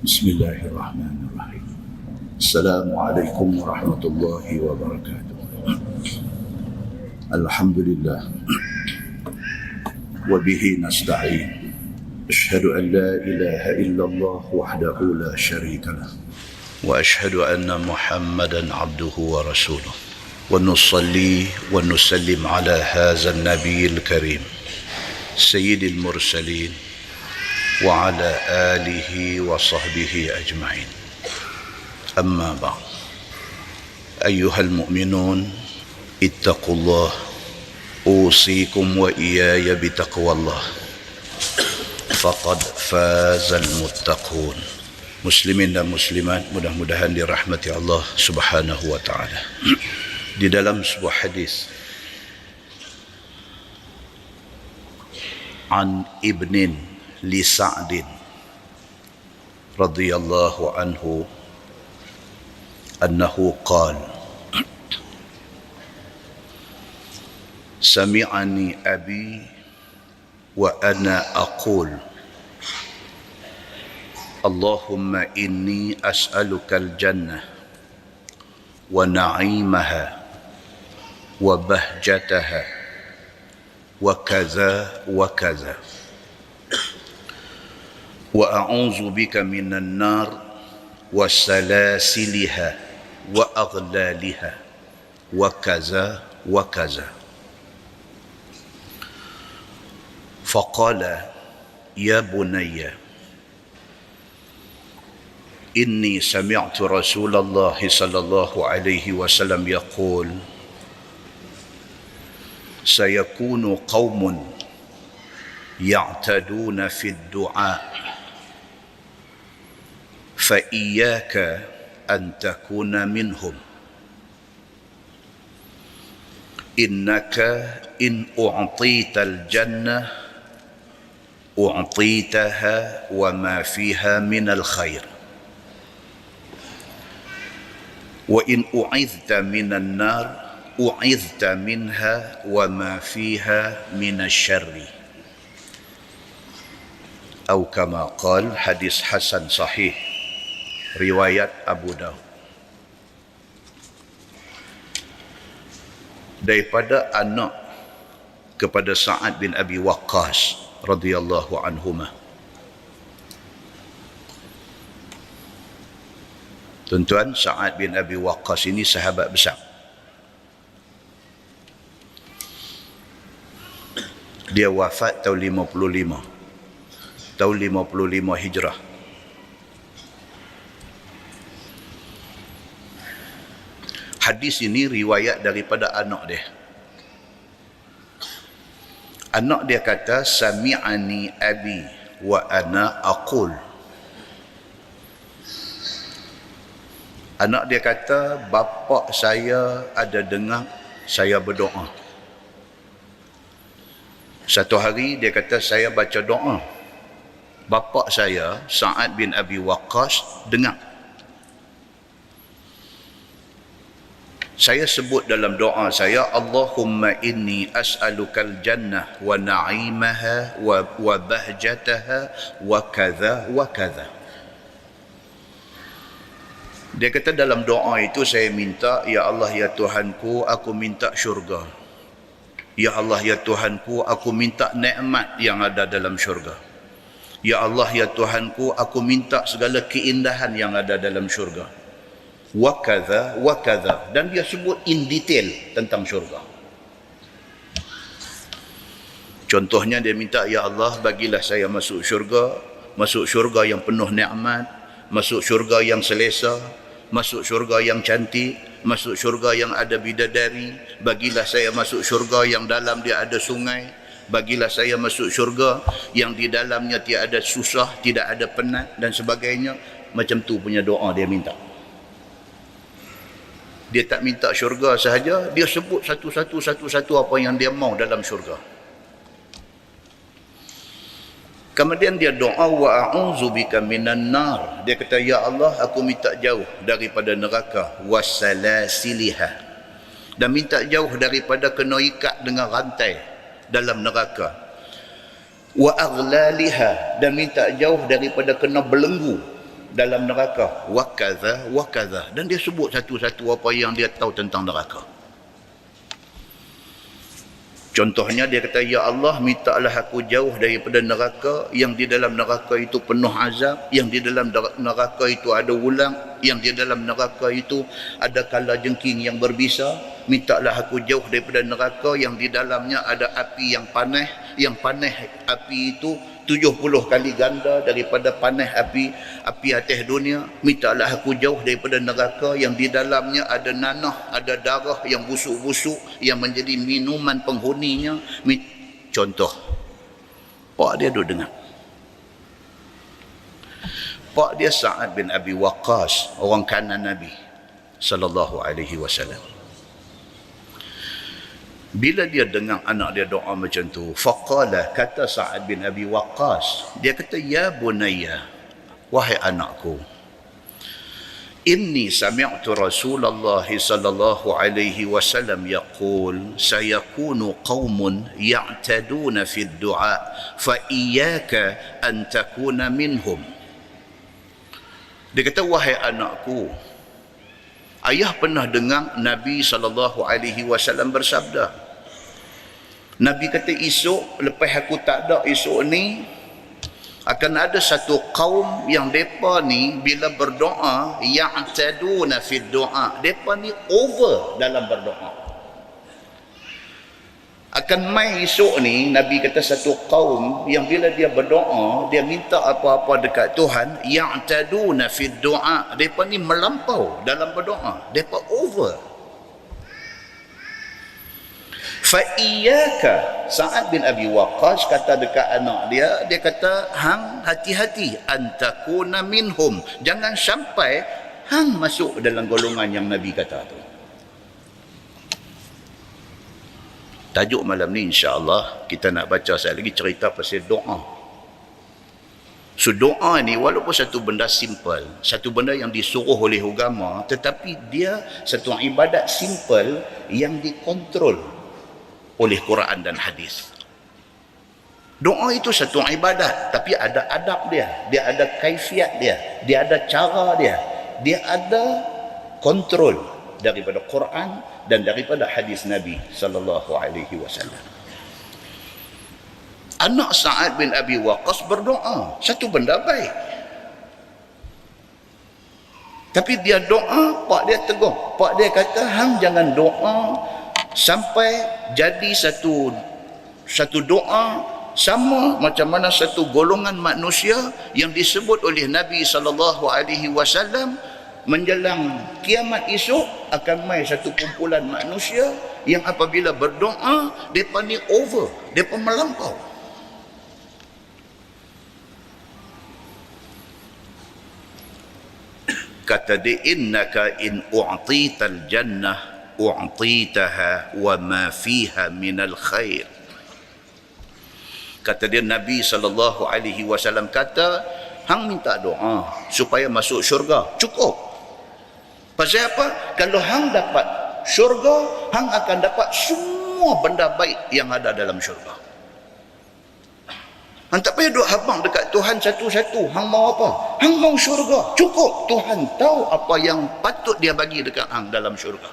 Bismillahirrahmanirrahim. Assalamualaikum warahmatullahi wabarakatuh. Alhamdulillah. Wabihi nasta'in. Ashhadu an la ilaha illallah wahdahu la syarika lah. Wa ashhadu anna Muhammadan abduhu wa rasuluh. Wa nusalli wa nusallim ala hazan nabiyil karim. Sayyidil mursalin. وعلى آله وصحبه أجمعين. أما بعد، أيها المؤمنون اتقوا الله، أوصيكم وإياي بتقوى الله، فقد فاز المتقون. Muslimin dan muslimat, mudah-mudahan dirahmati Allah Subhanahu wa taala. Di dalam sebuah hadis an Ibnin li Sa'din radhiyallahu anhu annahu qala sami'ani abi wa ana aqul Allahumma inni as'aluka al-jannah wa na'imaha wa bahjataha wa kaza wa kaza wa a'udzu bika minan nar wa salasiliha wa aghlaliha wa kaza wa kaza. Faqala ya bunayya inni sami'tu Rasulullah sallallahu alaihi wasallam yaqul sayakunu qaumun ya'taduna fid du'a فإياك أن تكون منهم إنك إن أعطيت الجنة أعطيتها وما فيها من الخير وإن أعذت من النار أعذت منها وما فيها من الشر أو كما قال. Hadis hasan sahih riwayat Abu Daud. Daripada anak kepada Sa'ad bin Abi Waqqas radhiyallahu anhuma. Tuan-tuan, Sa'ad bin Abi Waqqas ini sahabat besar. Dia wafat tahun 55. Tahun 55 Hijrah. Hadis ini riwayat daripada anak dia. Anak dia kata, sami'ani abi wa ana aqul. Anak dia kata, bapa saya ada dengar saya berdoa. Satu hari dia kata, saya baca doa. Bapa saya, Sa'ad bin Abi Waqqas, dengar. Saya sebut dalam doa saya, Allahumma inni as'alukal jannah wa na'imaha wa bahjataha wa kadha wa kadha. Dia kata dalam doa itu saya minta, ya Allah ya Tuhanku, aku minta syurga. Ya Allah ya Tuhanku, aku minta nikmat yang ada dalam syurga. Ya Allah ya Tuhanku, aku minta segala keindahan yang ada dalam syurga. Wa kadha, dan dia sebut in detail tentang syurga. Contohnya dia minta, ya Allah bagilah saya masuk syurga yang penuh nikmat, masuk syurga yang selesa, masuk syurga yang cantik, masuk syurga yang ada bidadari, bagilah saya masuk syurga yang dalam dia ada sungai, bagilah saya masuk syurga yang di dalamnya tiada susah, tidak ada penat dan sebagainya. Macam tu punya doa dia minta. Dia tak minta syurga sahaja, dia sebut satu-satu apa yang dia mau dalam syurga. Kemudian dia doa, wa a'udzu bika minan nar. Dia kata, ya Allah, aku minta jauh daripada neraka, wasalasiliha, dan minta jauh daripada kena ikat dengan rantai dalam neraka. Wa aghlaliha, dan minta jauh daripada kena belenggu dalam neraka, wa kadza, dan dia sebut satu-satu apa yang dia tahu tentang neraka. Contohnya dia kata, ya Allah, mintalah aku jauh daripada neraka, yang di dalam neraka itu penuh azab, yang di dalam neraka itu ada ulang, yang di dalam neraka itu ada kala jengking yang berbisa. Mintalah aku jauh daripada neraka yang di dalamnya ada api yang panas, yang panas api itu 70 kali ganda daripada panas api atas dunia. Mintalah aku jauh daripada neraka yang di dalamnya ada nanah, ada darah yang busuk-busuk yang menjadi minuman penghuninya. Contoh, pak dia duduk dengar. Pak dia Sa'ad bin Abi Waqqas, orang kanan Nabi sallallahu alaihi wasallam. Bila dia dengar anak dia doa macam tu, faqala, kata Sa'ad bin Abi Waqqas, dia kata, ya bunayya, wahai anakku, inni sami'tu Rasulullah sallallahu alaihi wasallam yaqul sayakunu qaumun ya'taduna fi ad-du'a fa iyyaka an takuna minhum. Dia kata, wahai anakku, ayah pernah dengar Nabi sallallahu alaihi wasallam bersabda. Nabi kata, esok lepas aku tak ada, esok ni akan ada satu kaum yang depa ni bila berdoa, ya'taduna fi doa, depa ni over dalam berdoa. Akan mai esok ni, Nabi kata satu kaum yang bila dia berdoa, dia minta apa-apa dekat Tuhan, ya'taduna fi doa, depa ni melampau dalam berdoa, depa over. Fa iyyaka, Sa'ad bin Abi Waqqas kata dekat anak dia, dia kata, hang hati-hati, antakuna minhum, jangan sampai hang masuk dalam golongan yang Nabi kata tu. Tajuk malam ni insya-Allah kita nak baca sekali lagi cerita pasal doa. So doa ni walaupun satu benda simple, satu benda yang disuruh oleh agama, tetapi dia satu ibadat simple yang dikontrol oleh Quran dan hadis. Doa itu satu ibadat, tapi ada adab dia, dia ada kaifiat dia, dia ada cara dia, dia ada kontrol daripada Quran dan daripada hadis Nabi sallallahu alaihi wasallam. Anak Sa'ad bin Abi Waqqas berdoa, satu benda baik. Tapi dia doa, pak dia tegur. Pak dia kata, hang jangan doa sampai jadi satu doa sama macam mana satu golongan manusia yang disebut oleh Nabi sallallahu alaihi wasallam menjelang kiamat esok akan mai satu kumpulan manusia yang apabila berdoa depa ni over, depa melampau. Kata dia, innaka in u'tital jannah u'titaha wa ma fiha minal khair. Kata dia, Nabi sallallahu alaihi wasallam kata, hang minta doa supaya masuk syurga, cukup. Pasal apa? Kalau hang dapat syurga, hang akan dapat semua benda baik yang ada dalam syurga. Hang tak payah duk habang dekat Tuhan satu-satu, hang mau apa? Hang mau syurga, cukup. Tuhan tahu apa yang patut dia bagi dekat hang dalam syurga.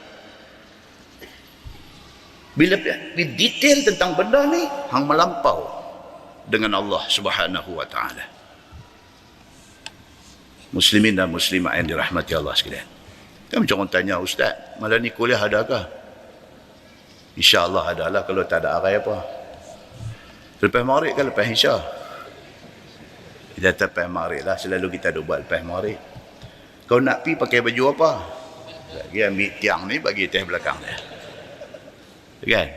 Bila detail tentang benda ni, hang melampau dengan Allah Subhanahu wa taala. Muslimin dan muslimat yang dirahmati Allah sekalian. Kan macam orang tanya, ustaz, malam ni kuliah adakah? Insya-Allah adalah, kalau tak ada arai apa. Lepas maghrib ke lepas isya? Kita lepas maghrib lah, selalu kita duk buat lepas maghrib. Kau nak pi pakai baju apa? Lagi ambil tiang ni bagi teh belakang dia. Kan?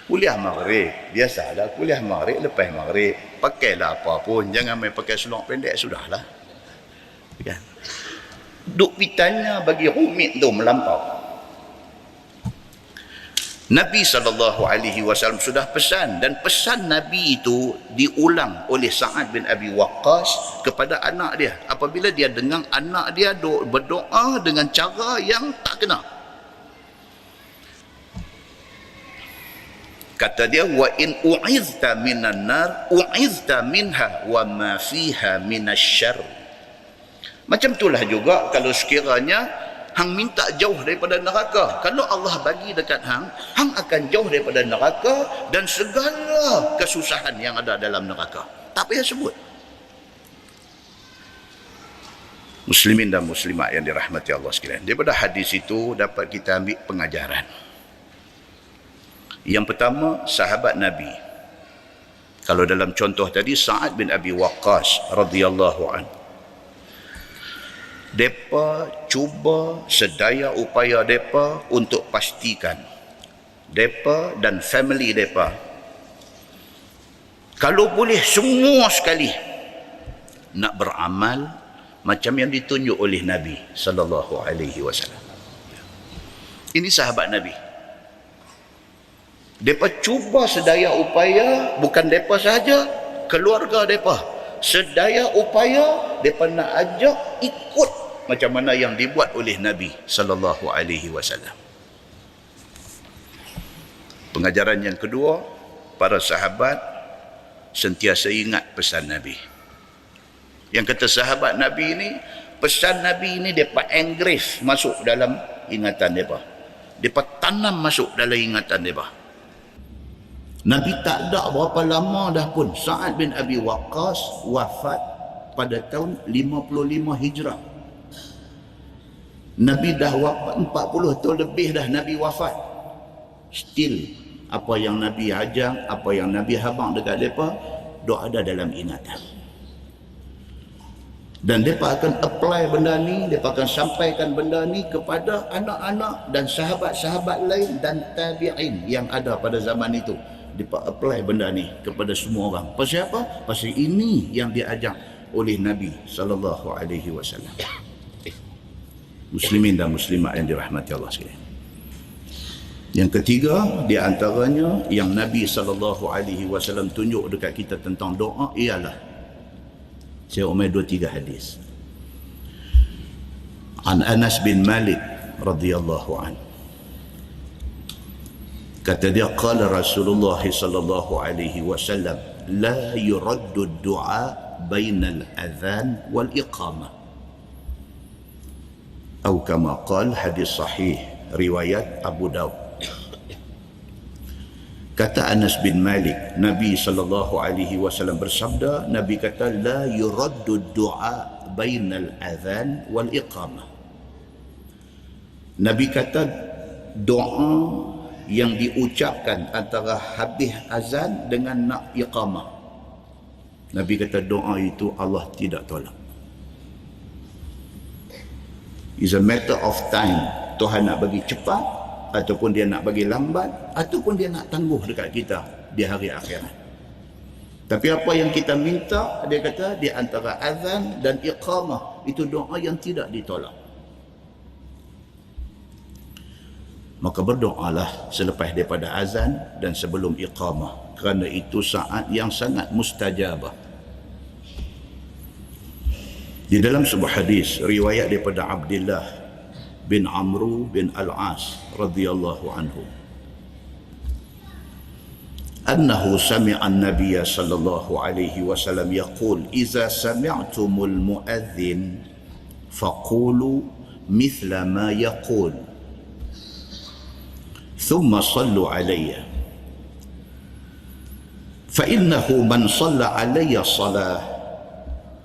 Kuliah maghrib, biasalah kuliah maghrib, lepas maghrib pakailah apa pun, jangan main pakai seluar pendek, sudahlah. Kan? Duk pitanya bagi rumit tu melampau. Nabi SAW sudah pesan, dan pesan Nabi itu diulang oleh Sa'ad bin Abi Waqqas kepada anak dia apabila dia dengar anak dia berdoa dengan cara yang tak kena. Kata dia, wa in u'izta minan nar u'izta minha wa ma fiha minasyarr. Macam itulah juga kalau sekiranya hang minta jauh daripada neraka. Kalau Allah bagi dekat hang, hang akan jauh daripada neraka dan segala kesusahan yang ada dalam neraka. Tak payah sebut. Muslimin dan muslimat yang dirahmati Allah sekalian. Daripada hadis itu dapat kita ambil pengajaran. Yang pertama, sahabat Nabi. Kalau dalam contoh tadi, Sa'ad bin Abi Waqqas radhiyallahu anhu. Depa cuba sedaya upaya depa untuk pastikan depa dan family depa kalau boleh semua sekali nak beramal macam yang ditunjuk oleh Nabi sallallahu alaihi wasallam. Ini sahabat Nabi. Depa cuba sedaya upaya, bukan depa sahaja, keluarga depa sedaya upaya depa nak ajak ikut macam mana yang dibuat oleh Nabi sallallahu alaihi wasallam. Pengajaran yang kedua, para sahabat sentiasa ingat pesan Nabi. Yang kata sahabat Nabi ini, pesan Nabi ini depa engrave masuk dalam ingatan depa. Depa tanam masuk dalam ingatan depa. Nabi tak ada berapa lama dah pun Sa'ad bin Abi Waqqas wafat pada tahun 55 Hijrah. Nabi dah wafat 40 tahun lebih dah Nabi wafat. Still apa yang Nabi ajar, apa yang Nabi habang dekat mereka, dok ada dalam ingatan. Dan mereka akan apply benda ni, mereka akan sampaikan benda ni kepada anak-anak dan sahabat-sahabat lain dan tabi'in yang ada pada zaman itu. Mereka apply benda ni kepada semua orang. Pasal apa? Pasal ini yang diajar oleh Nabi sallallahu alaihi wasallam. Muslimin dan muslimat yang dirahmati Allah sekalian. Yang ketiga, di antaranya yang Nabi sallallahu alaihi wasallam tunjuk dekat kita tentang doa ialah, saya umai 2-3 hadis. An Anas bin Malik radhiyallahu anhu. Kata dia, qala Rasulullah sallallahu alaihi wasallam, la yuraddu ad-du'a bainal adhan wal iqamah. Atau kama qala, hadis sahih riwayat Abu Daud. Kata Anas bin Malik, Nabi sallallahu alaihi wasallam bersabda, Nabi kata, la yuraddu ad-du'a bainal adhan wal iqamah. Nabi kata doa yang diucapkan antara habis azan dengan nak iqamah, Nabi kata doa itu Allah tidak tolak. It's a matter of time. Tuhan nak bagi cepat, ataupun dia nak bagi lambat, ataupun dia nak tangguh dekat kita di hari akhirat. Tapi apa yang kita minta, dia kata di antara azan dan iqamah, itu doa yang tidak ditolak. Maka berdoalah selepas daripada azan dan sebelum iqamah, kerana itu saat yang sangat mustajabah. Di dalam sebuah hadis riwayat daripada Abdullah bin Amru bin Al-As radhiyallahu anhu, annahu sami'a an-nabiy sallallahu alaihi wasallam yaqul, idza sami'tumul muadzin faqulu mithla ma yaqul ثم صلوا علي فإنه من صلى علي صلاة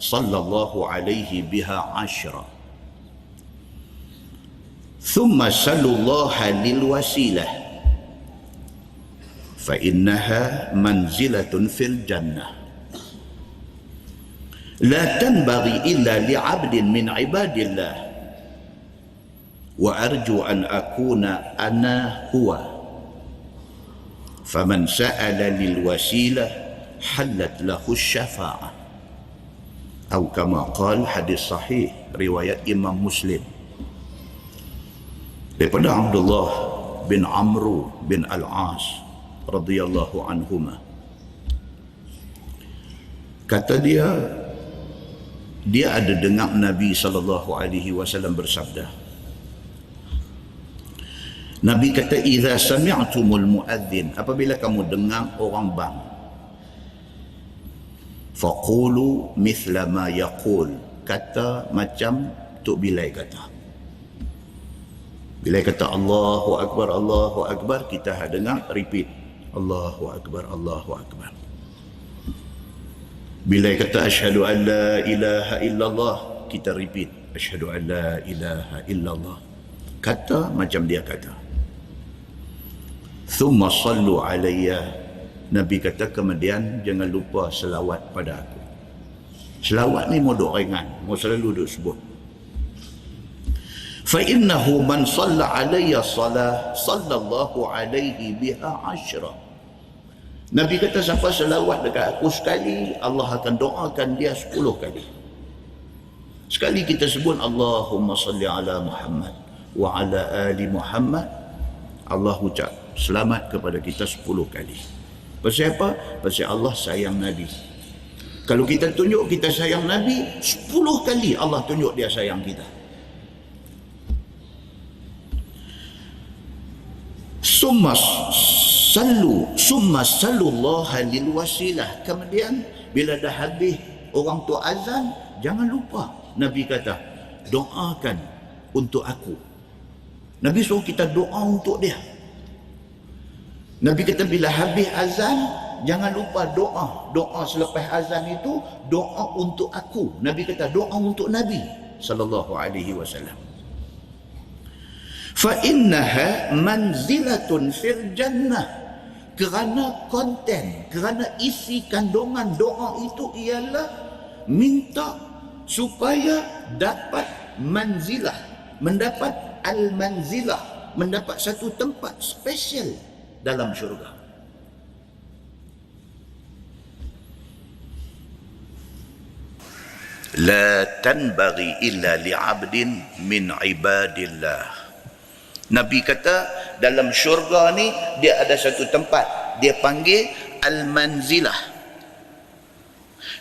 صلى الله عليه بها 10 ثم سلوا الله للوسيلة فإنها منزلة في الجنة لا تنبغي إلا لعبد من عباد الله وأرجو أن أكون أنا هو فمن سأل للوسيلة حلت له الشفاعة أو كما قال, hadis sahih riwayat Imam Muslim daripada Abdullah bin Amru bin Al-As radhiyallahu anhuma. Kata dia ada dengar Nabi sallallahu alaihi wasallam bersabda, Nabi kata, idza sami'tumul muadzin, apabila kamu dengar orang bang, faqulu mithla ma yaqul, kata macam Tok Bilal kata. Bila kata Allahu Akbar, kita dengar repeat. Allahu Akbar, Allahu Akbar. Bila kata asyhadu an la ilaha illallah, kita repeat. Asyhadu an la ilaha illallah. Kata macam dia kata. Thumma sallu alayya. Nabi kata kemudian jangan lupa selawat pada aku. Selawat ni modok ringan, mau selalu duk sebut. Fa innahu man shalla alayya salah sallallahu alaihi biha 10. Nabi kata siapa selawat dekat aku sekali, Allah akan doakan dia 10 kali. Sekali kita sebut Allahumma salli ala Muhammad wa ala ali Muhammad, Allah ucap selamat kepada kita 10 kali. Pasal apa? Pasal Allah sayang Nabi. Kalau kita tunjuk kita sayang Nabi, 10 kali Allah tunjuk dia sayang kita. Summa sallallahu lil wasilah. Kemudian bila dah habis orang tu azan, jangan lupa Nabi kata doakan untuk aku. Nabi suruh kita doa untuk dia. Nabi kata bila habis azan, jangan lupa doa selepas azan itu doa untuk aku. Nabi kata doa untuk Nabi sallallahu alaihi wasallam. Fa innaha manzilatun fil jannah. Kerana konten, kerana isi kandungan doa itu ialah minta supaya dapat manzilah, mendapat al-manzilah, mendapat satu tempat spesial dalam syurga. La tanbaghi illa li'abdin min ibadillah. Nabi kata dalam syurga ni dia ada satu tempat, dia panggil al-manzilah,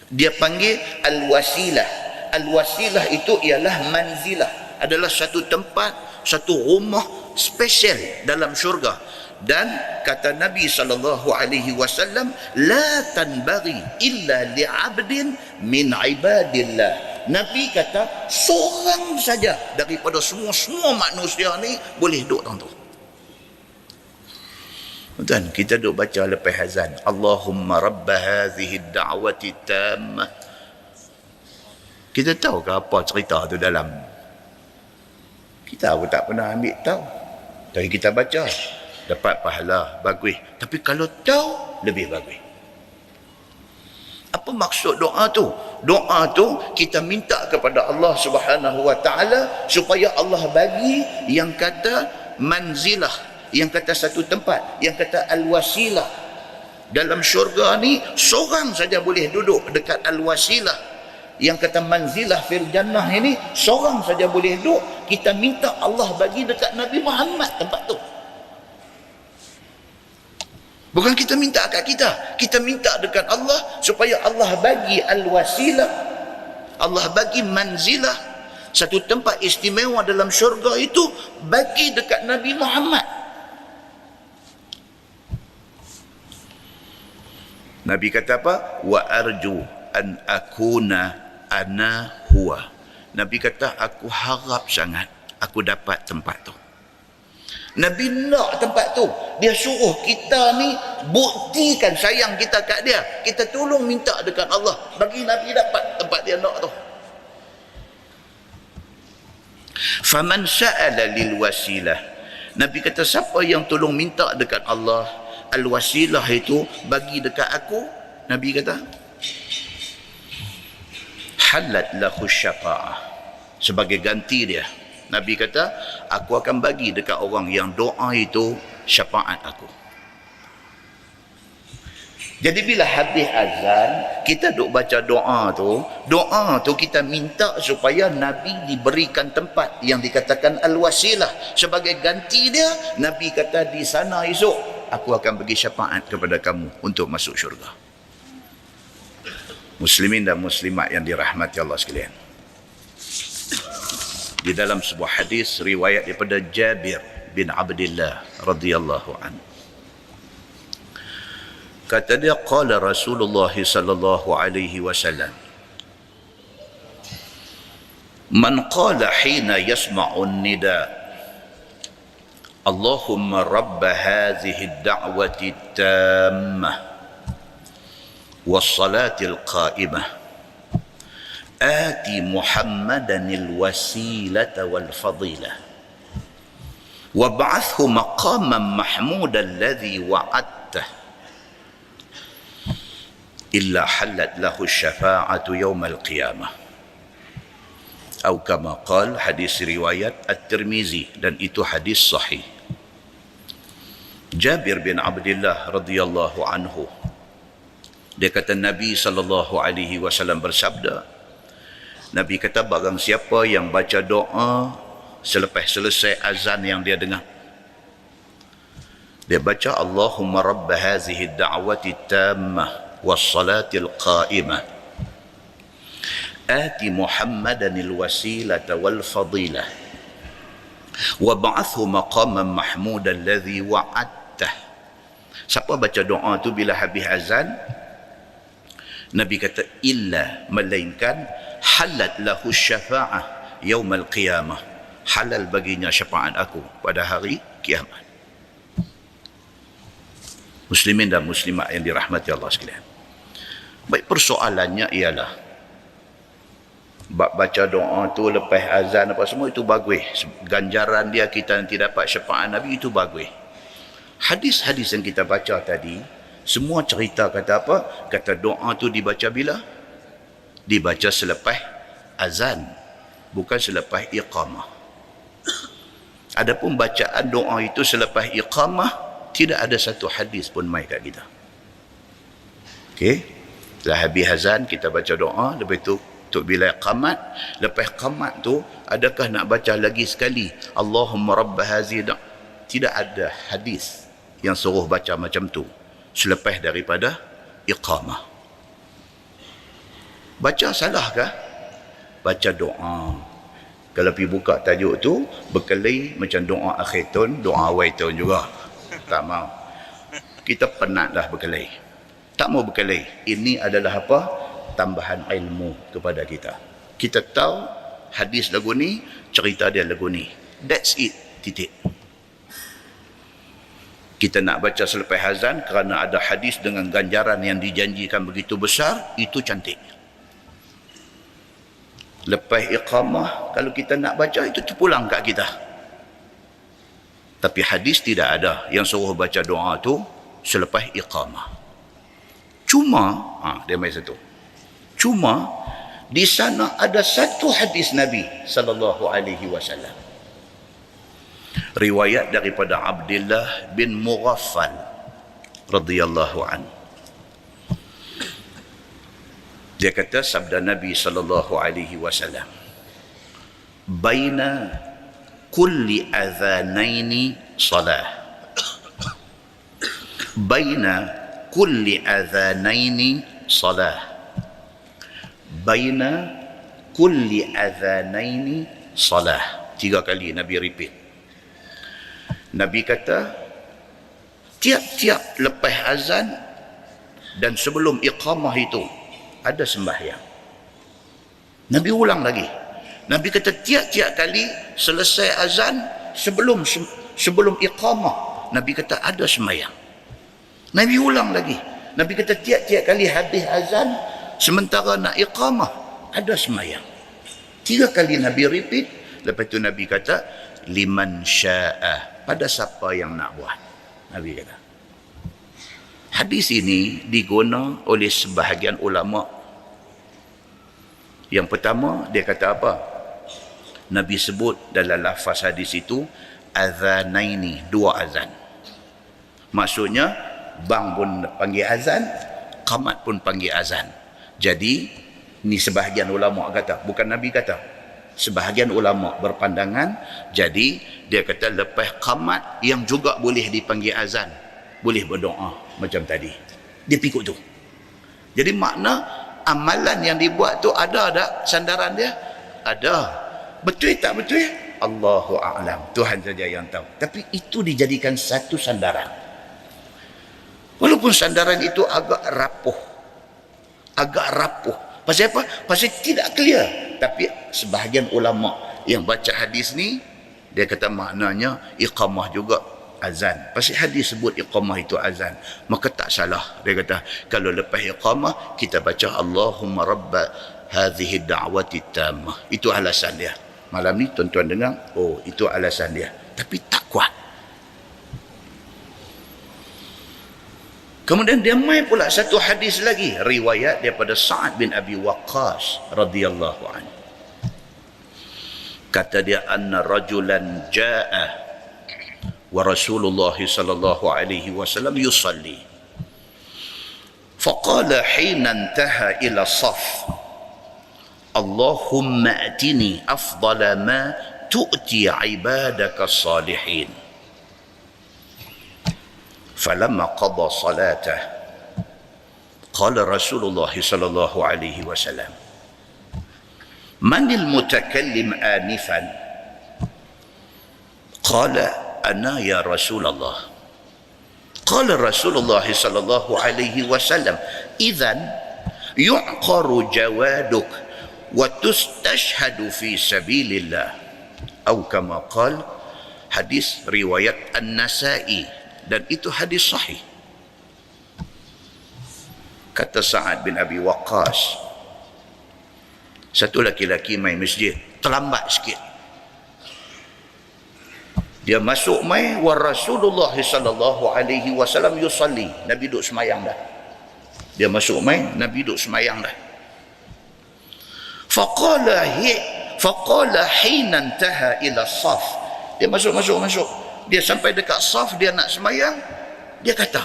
dia panggil al-wasilah. Al-wasilah itu ialah manzilah, adalah satu tempat, satu rumah spesial dalam syurga. Dan kata Nabi sallallahu alaihi wasallam, la tanbaghi illa li'abdin min ibadillah. Nabi kata seorang saja daripada semua manusia ni boleh duduk dalam tu. Tuan, kita duduk baca lepas azan, Allahumma rabb hadhihi ad-da'wati tammah. Kita tahu ke apa cerita tu dalam? Kita pun tak pernah ambil tahu. Tapi kita baca, dapat pahala, bagus. Tapi kalau tahu, lebih bagus. Apa maksud doa tu? Doa tu kita minta kepada Allah Subhanahu wa taala supaya Allah bagi yang kata manzilah, yang kata satu tempat, yang kata al-wasilah. Dalam syurga ni seorang saja boleh duduk dekat al-wasilah. Yang kata manzilah fil jannah ini seorang saja boleh duduk. Kita minta Allah bagi dekat Nabi Muhammad tempat tu. Bukan kita minta kat kita. Kita minta dekat Allah supaya Allah bagi al-wasilah. Allah bagi manzilah. Satu tempat istimewa dalam syurga itu bagi dekat Nabi Muhammad. Nabi kata apa? Wa arju an akuna ana huwa. Nabi kata aku harap sangat aku dapat tempat tu. Nabi nak tempat tu. Dia suruh kita ni buktikan sayang kita kat dia. Kita tolong minta dekat Allah bagi Nabi dapat tempat dia nak tu. Faman sa'ala lil wasilah. Nabi kata siapa yang tolong minta dekat Allah, al-wasilah itu bagi dekat aku, Nabi kata halat lahu syafa'ah. Sebagai ganti dia, Nabi kata aku akan bagi dekat orang yang doa itu syafaat aku. Jadi bila habis azan, kita duk baca doa tu kita minta supaya Nabi diberikan tempat yang dikatakan al-wasilah. Sebagai ganti dia, Nabi kata di sana esok aku akan bagi syafaat kepada kamu untuk masuk syurga. Muslimin dan muslimat yang dirahmati Allah sekalian. Di dalam sebuah hadis riwayat daripada Jabir bin Abdullah radhiyallahu anhu, kata dia qala Rasulullah sallallahu alaihi wasallam, Man qala hina yasma'u an-nida Allahumma rabb hadhihi ad-da'wati at-tammah was-salati al-qa'imah ati Muhammadan al-wasilata wal-fadilah wab'athhu maqaman mahmudan alladhi wa'adtah illa halat lahu syafa'atu yawmal qiyamah. Atau kama qal, hadis riwayat At-Tirmizi, dan itu hadis sahih. Jabir bin Abdullah radhiyallahu anhu, dia kata Nabi SAW bersabda, Nabi kata barang siapa yang baca doa selepas selesai azan yang dia dengar, dia baca Allahumma rabb hazihi ad-da'wati at-tammah was-salati al-qa'imah ati Muhammadan al-wasilata wal-fadilah wab'athhu maqaman mahmudan alladhi wa'adtah. Siapa baca doa tu bila habis azan, Nabi kata illa, melainkan halat lahu syafa'ah yaumal qiyamah, halal baginya syafaat aku pada hari kiamat. Muslimin dan muslimat yang dirahmati Allah sekalian. Baik, persoalannya ialah baca doa tu lepas azan apa semua itu bagus, ganjaran dia kita nanti dapat syafaat Nabi, itu bagus. Hadis-hadis yang kita baca tadi semua cerita kata apa? Kata doa tu dibaca bila? Dibaca selepas azan, bukan selepas iqamah. Adapun bacaan doa itu selepas iqamah, tidak ada satu hadis pun mai kat kita. Okey, setelah habis azan kita baca doa, lepas tu untuk bila qamat, lepas qamat tu adakah nak baca lagi sekali Allahumma rabb hazihi? Tidak ada hadis yang suruh baca macam tu selepas daripada iqamah. Baca salah kah? Baca doa. Kalau pergi buka tajuk tu berkelai macam doa akhir tahun, doa awal tahun juga. Tak mau. Kita penat dah berkelai. Tak mau berkelai. Ini adalah apa? Tambahan ilmu kepada kita. Kita tahu hadis lagu ni, cerita dia lagu ni. That's it. Titik. Kita nak baca selepas azan kerana ada hadis dengan ganjaran yang dijanjikan begitu besar, itu cantik. Lepas iqamah, kalau kita nak baca, itu terpulang kat kita. Tapi hadis tidak ada yang suruh baca doa tu selepas iqamah. Cuma, dia main satu. Cuma di sana ada satu hadis Nabi sallallahu alaihi wasallam. Riwayat daripada Abdullah bin Mughaffal radhiyallahu anhu. Dia kata sabda Nabi sallallahu alaihi wasallam, "Baina kulli adhanaini salah." Baina kulli adhanaini salah. Baina kulli adhanaini salah. 3 kali Nabi repeat. Nabi kata tiap-tiap lepas azan dan sebelum iqamah itu ada sembahyang. Nabi ulang lagi. Nabi kata tiap-tiap kali selesai azan sebelum iqamah, Nabi kata ada sembahyang. Nabi ulang lagi. Nabi kata tiap-tiap kali habis azan sementara nak iqamah ada sembahyang. 3 kali Nabi repeat. Lepas tu Nabi kata liman syaa, pada siapa yang nak buat. Nabi kata. Hadis ini diguna oleh sebahagian ulama. Yang pertama, dia kata apa? Nabi sebut dalam lafaz hadis itu azanaini, 2 azan. Maksudnya bang pun panggil azan, qamat pun panggil azan. Jadi ni sebahagian ulama kata, bukan Nabi kata. Sebahagian ulama berpandangan, jadi dia kata lepas qamat yang juga boleh dipanggil azan, boleh berdoa macam tadi. Dia pikuk tu. Jadi makna amalan yang dibuat tu ada tak sandaran dia? Ada. Betul tak betul? Allahu a'lam. Tuhan saja yang tahu. Tapi itu dijadikan satu sandaran. Walaupun sandaran itu agak rapuh. Pasal apa? Pasal tidak clear. Tapi sebahagian ulama yang baca hadis ni, dia kata maknanya iqamah juga azan. Pasal hadis sebut iqamah itu azan, maka tak salah. Dia kata kalau lepas iqamah kita baca Allahumma rabba hadhihi da'wati tammah. Itu alasan dia. Malam ni tuan-tuan dengar, oh itu alasan dia. Tapi tak kuat. Kemudian dia main pula satu hadis lagi, riwayat daripada Sa'ad bin Abi Waqqas radhiyallahu anhu. Kata dia, anna rajulan jaa'a wa Rasulullah sallallahu alaihi wasallam yusalli. Faqala hina intaha ila saf, Allahumma atini afdala ma tu'ti ibadaka salihin. فلما قضى صلاته قال رسول الله صلى الله عليه وسلم من المتكلم آنفا قال أنا يا رسول الله قال رسول الله صلى الله عليه وسلم إذن يعقر جوادك وتستشهد في سبيل الله أو كما قال. Hadis riwayat An-Nasa'i, dan itu hadis sahih. Kata Sa'ad bin Abi Waqqas, satu laki-laki main masjid, terlambat sikit. Dia masuk main, wa Rasulullah sallallahu alaihi wasallam yusalli. Nabi duduk semayang dah. Dia masuk main, Nabi duduk semayang dah. Faqala hina intaha ila saf. Dia masuk. Dia sampai dekat saf, dia nak semayang, dia kata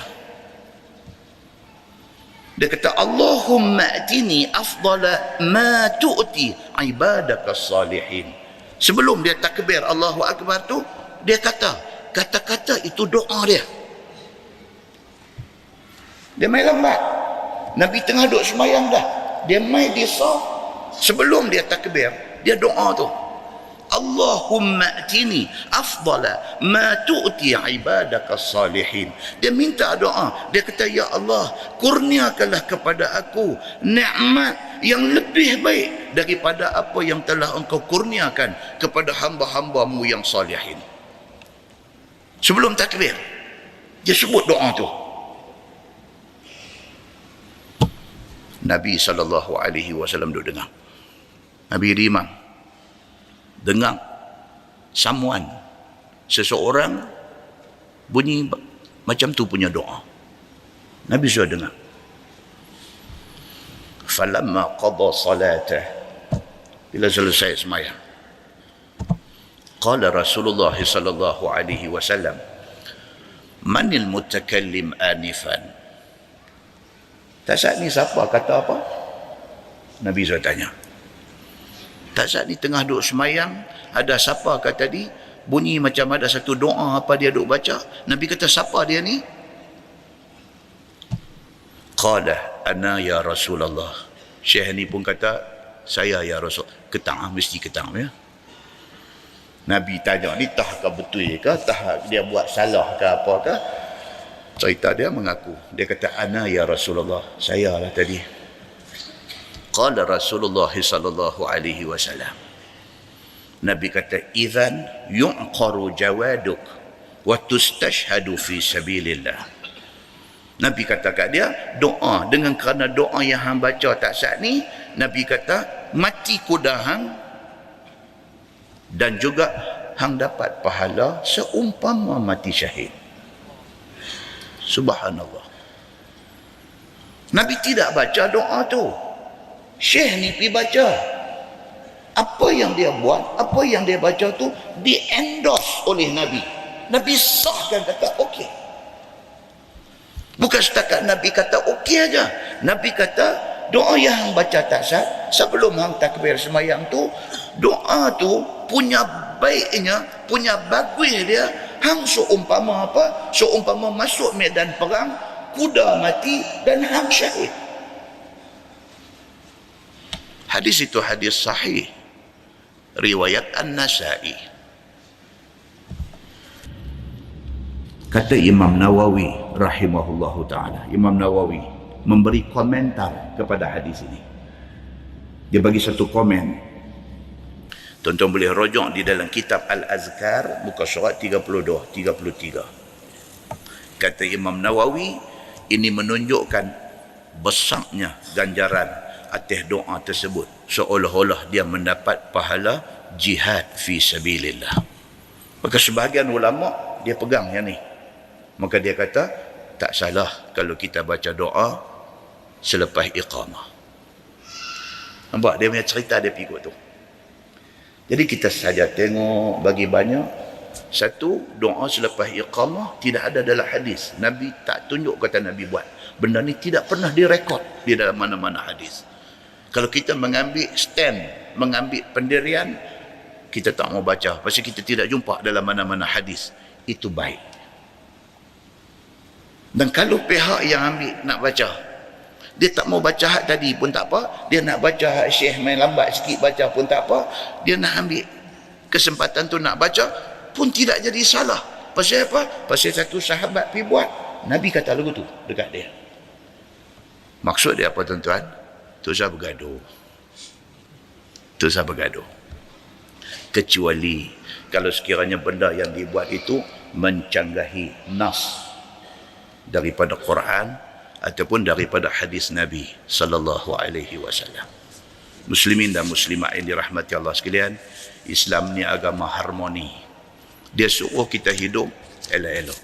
Allahumma atini afdala ma tu'ti ibadaka salihin. Sebelum dia takbir Allahu Akbar tu, dia kata-kata itu doa dia. Dia main lambat, Nabi tengah duduk semayang dah, dia main di saf, sebelum dia takbir dia doa tu, Allahumma atini afdala ma tu'ti ibadaka salihin. Dia minta doa, dia kata, ya Allah, kurniakanlah kepada aku nikmat yang lebih baik daripada apa yang telah engkau kurniakan kepada hamba-hambamu yang salihin. Sebelum takbir dia sebut doa tu. Nabi SAW duduk dengar. Nabi imam dengar someone, seseorang bunyi macam tu punya doa. Nabi sudah dengar. Falamma qada salatah, bila selesai sembahyang, qala Rasulullah sallallahu alaihi wasallam, manil mutakallim anifan. Tak saat ni siapa kata apa? Nabi sudah tanya. Tak saat ni tengah duduk semayang, ada siapa kata tadi, bunyi macam ada satu doa apa dia duduk baca. Nabi kata, siapa dia ni? Qala ana ya Rasulullah. Syekh ni pun kata, saya ya Rasul. Ketang, mesti ketang ya. Nabi tanya, ni tah ke betul ke, tah dia buat salah ke apa ke? Cerita dia mengaku. Dia kata, ana ya Rasulullah, saya lah tadi. Qala Rasulullah sallallahu alaihi wasallam. Nabi kata, idzan yu'qaru jawaduk wa tustashhadu fi sabilillah. Nabi kata kat dia, doa, dengan kerana doa yang hang baca tak sat ni, Nabi kata mati kuda hang, dan juga hang dapat pahala seumpama mati syahid. Subhanallah. Nabi tidak baca doa tu, Syekh ni pergi baca. Apa yang dia buat, apa yang dia baca tu di-endorse oleh Nabi. Nabi sahkan, kata okey. Bukan setakat Nabi kata okey aja. Nabi kata doa yang hang baca tak sah, sebelum hang takbir semayang tu, doa tu punya baiknya, punya bagus dia, hang seumpama apa? Seumpama masuk medan perang, kuda mati dan hang syahid. Hadis itu hadis sahih, riwayat An-Nasa'i. Kata Imam Nawawi rahimahullahu ta'ala, Imam Nawawi memberi komentar kepada hadis ini. Dia bagi satu komen. Tuan-tuan boleh rojok di dalam kitab Al-Azkar muka surat 32, 33. Kata Imam Nawawi, ini menunjukkan besarnya ganjaran atas doa tersebut, seolah-olah dia mendapat pahala jihad fi sabilillah. Maka sebahagian ulama dia pegang yang ni. Maka dia kata tak salah kalau kita baca doa selepas iqamah. Nampak dia punya cerita dia pikut tu. Jadi kita saja tengok bagi banyak. Satu, doa selepas iqamah tidak ada dalam hadis. Nabi tak tunjuk kata Nabi buat. Benda ni tidak pernah direkod di dalam mana-mana hadis. Kalau kita mengambil stand, mengambil pendirian, kita tak mau baca. Pasal kita tidak jumpa dalam mana-mana hadis. Itu baik. Dan kalau pihak yang ambil nak baca, dia tak mau baca hak tadi pun tak apa. Dia nak baca hak Syekh main lambat sikit baca pun tak apa. Dia nak ambil kesempatan tu nak baca pun tidak jadi salah. Pasal apa? Pasal satu sahabat pergi buat. Nabi kata lagu tu dekat dia. Maksud dia apa tuan-tuan? Tu saya bergaduh. Tu saya bergaduh. Kecuali kalau sekiranya benda yang dibuat itu mencanggahi nas daripada Quran ataupun daripada hadis Nabi sallallahu alaihi wasallam. Muslimin dan muslimat yang dirahmati Allah sekalian, Islam ni agama harmoni. Dia suruh kita hidup elok-elok.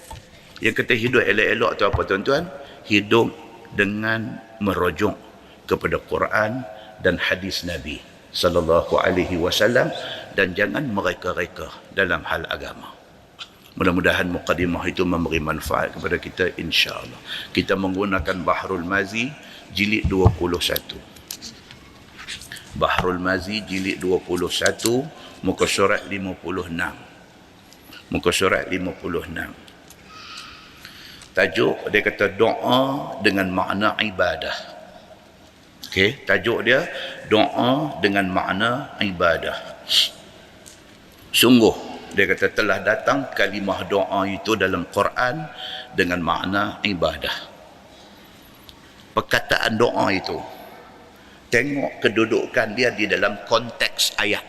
Yang kata hidup elok-elok tu apa tuan-tuan? Hidup dengan merujuk kepada Quran dan hadis Nabi sallallahu alaihi wasallam dan jangan mereka-reka dalam hal agama. Mudah-mudahan mukadimah itu memberi manfaat kepada kita insya-Allah. Kita menggunakan Bahrul Mazi jilid 21. Bahrul Mazi jilid 21 muka surat 56. Muka surat 56. Tajuk dia kata doa dengan makna ibadah. Okey, tajuk dia doa dengan makna ibadah. Sungguh dia kata telah datang kalimah doa itu dalam Quran dengan makna ibadah. Perkataan doa itu, tengok kedudukan dia di dalam konteks ayat.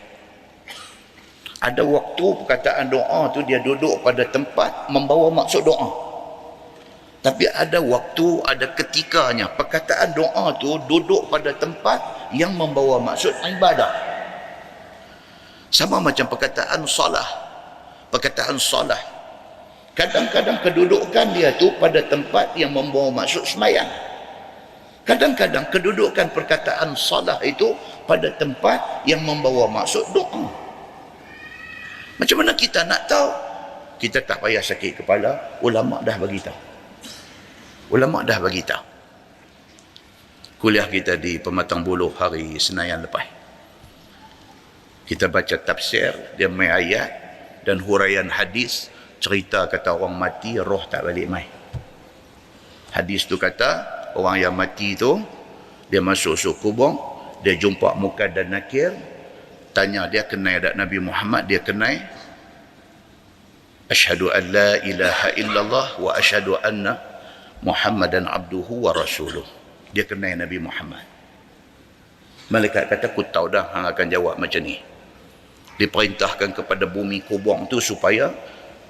Ada waktu perkataan doa tu dia duduk pada tempat membawa maksud doa. Tapi ada waktu, ada ketikanya perkataan doa tu duduk pada tempat yang membawa maksud ibadah. Sama macam perkataan salah. Perkataan salah. Kadang-kadang kedudukan dia tu pada tempat yang membawa maksud semayang. Kadang-kadang kedudukan perkataan salah itu pada tempat yang membawa maksud doa. Macam mana kita nak tahu? Kita tak payah sakit kepala, ulama dah bagi tahu. Ulama dah bagi tahu. Kuliah kita di Pematang Buluh hari Senayan lepas. Kita baca tafsir, dia main ayat dan huraian hadis, cerita kata orang mati roh tak balik mai. Hadis tu kata orang yang mati tu dia masuk kubur, dia jumpa muka dan nakir, tanya dia kenal tak Nabi Muhammad, dia kenal. Asyhadu an la ilaha illallah wa asyhadu anna Muhammadan abduhu wa rasuluh. Dia kenal Nabi Muhammad. Malaikat kata aku tahu dah hang akan jawab macam ni. Diperintahkan kepada bumi kubur tu supaya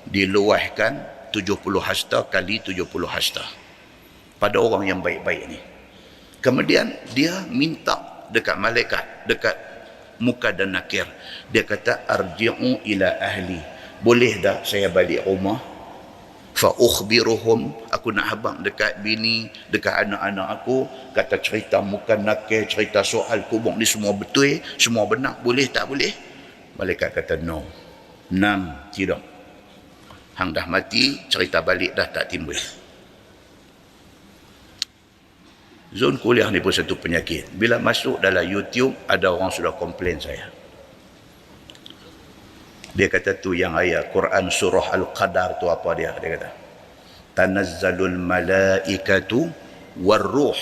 diluahkan 70 hasta kali 70 hasta pada orang yang baik-baik ni. Kemudian dia minta dekat malaikat, dekat muka dan nakir. Dia kata arji'u ila ahli. Boleh dah saya balik rumah? Fa ukhbiruhum, aku nak habang dekat bini, dekat anak-anak aku, kata cerita muka nakir, cerita soal kubur ni semua betul, semua benar, boleh tak boleh? Malaikat kata no. Tidak. Hang dah mati, cerita balik dah tak timbul. Zon kuliah ni pun satu penyakit. Bila masuk dalam YouTube, ada orang sudah komplain saya. Dia kata tu yang ayat Quran surah Al-Qadar tu apa dia? Dia kata tanazzalul malaikatu warruh.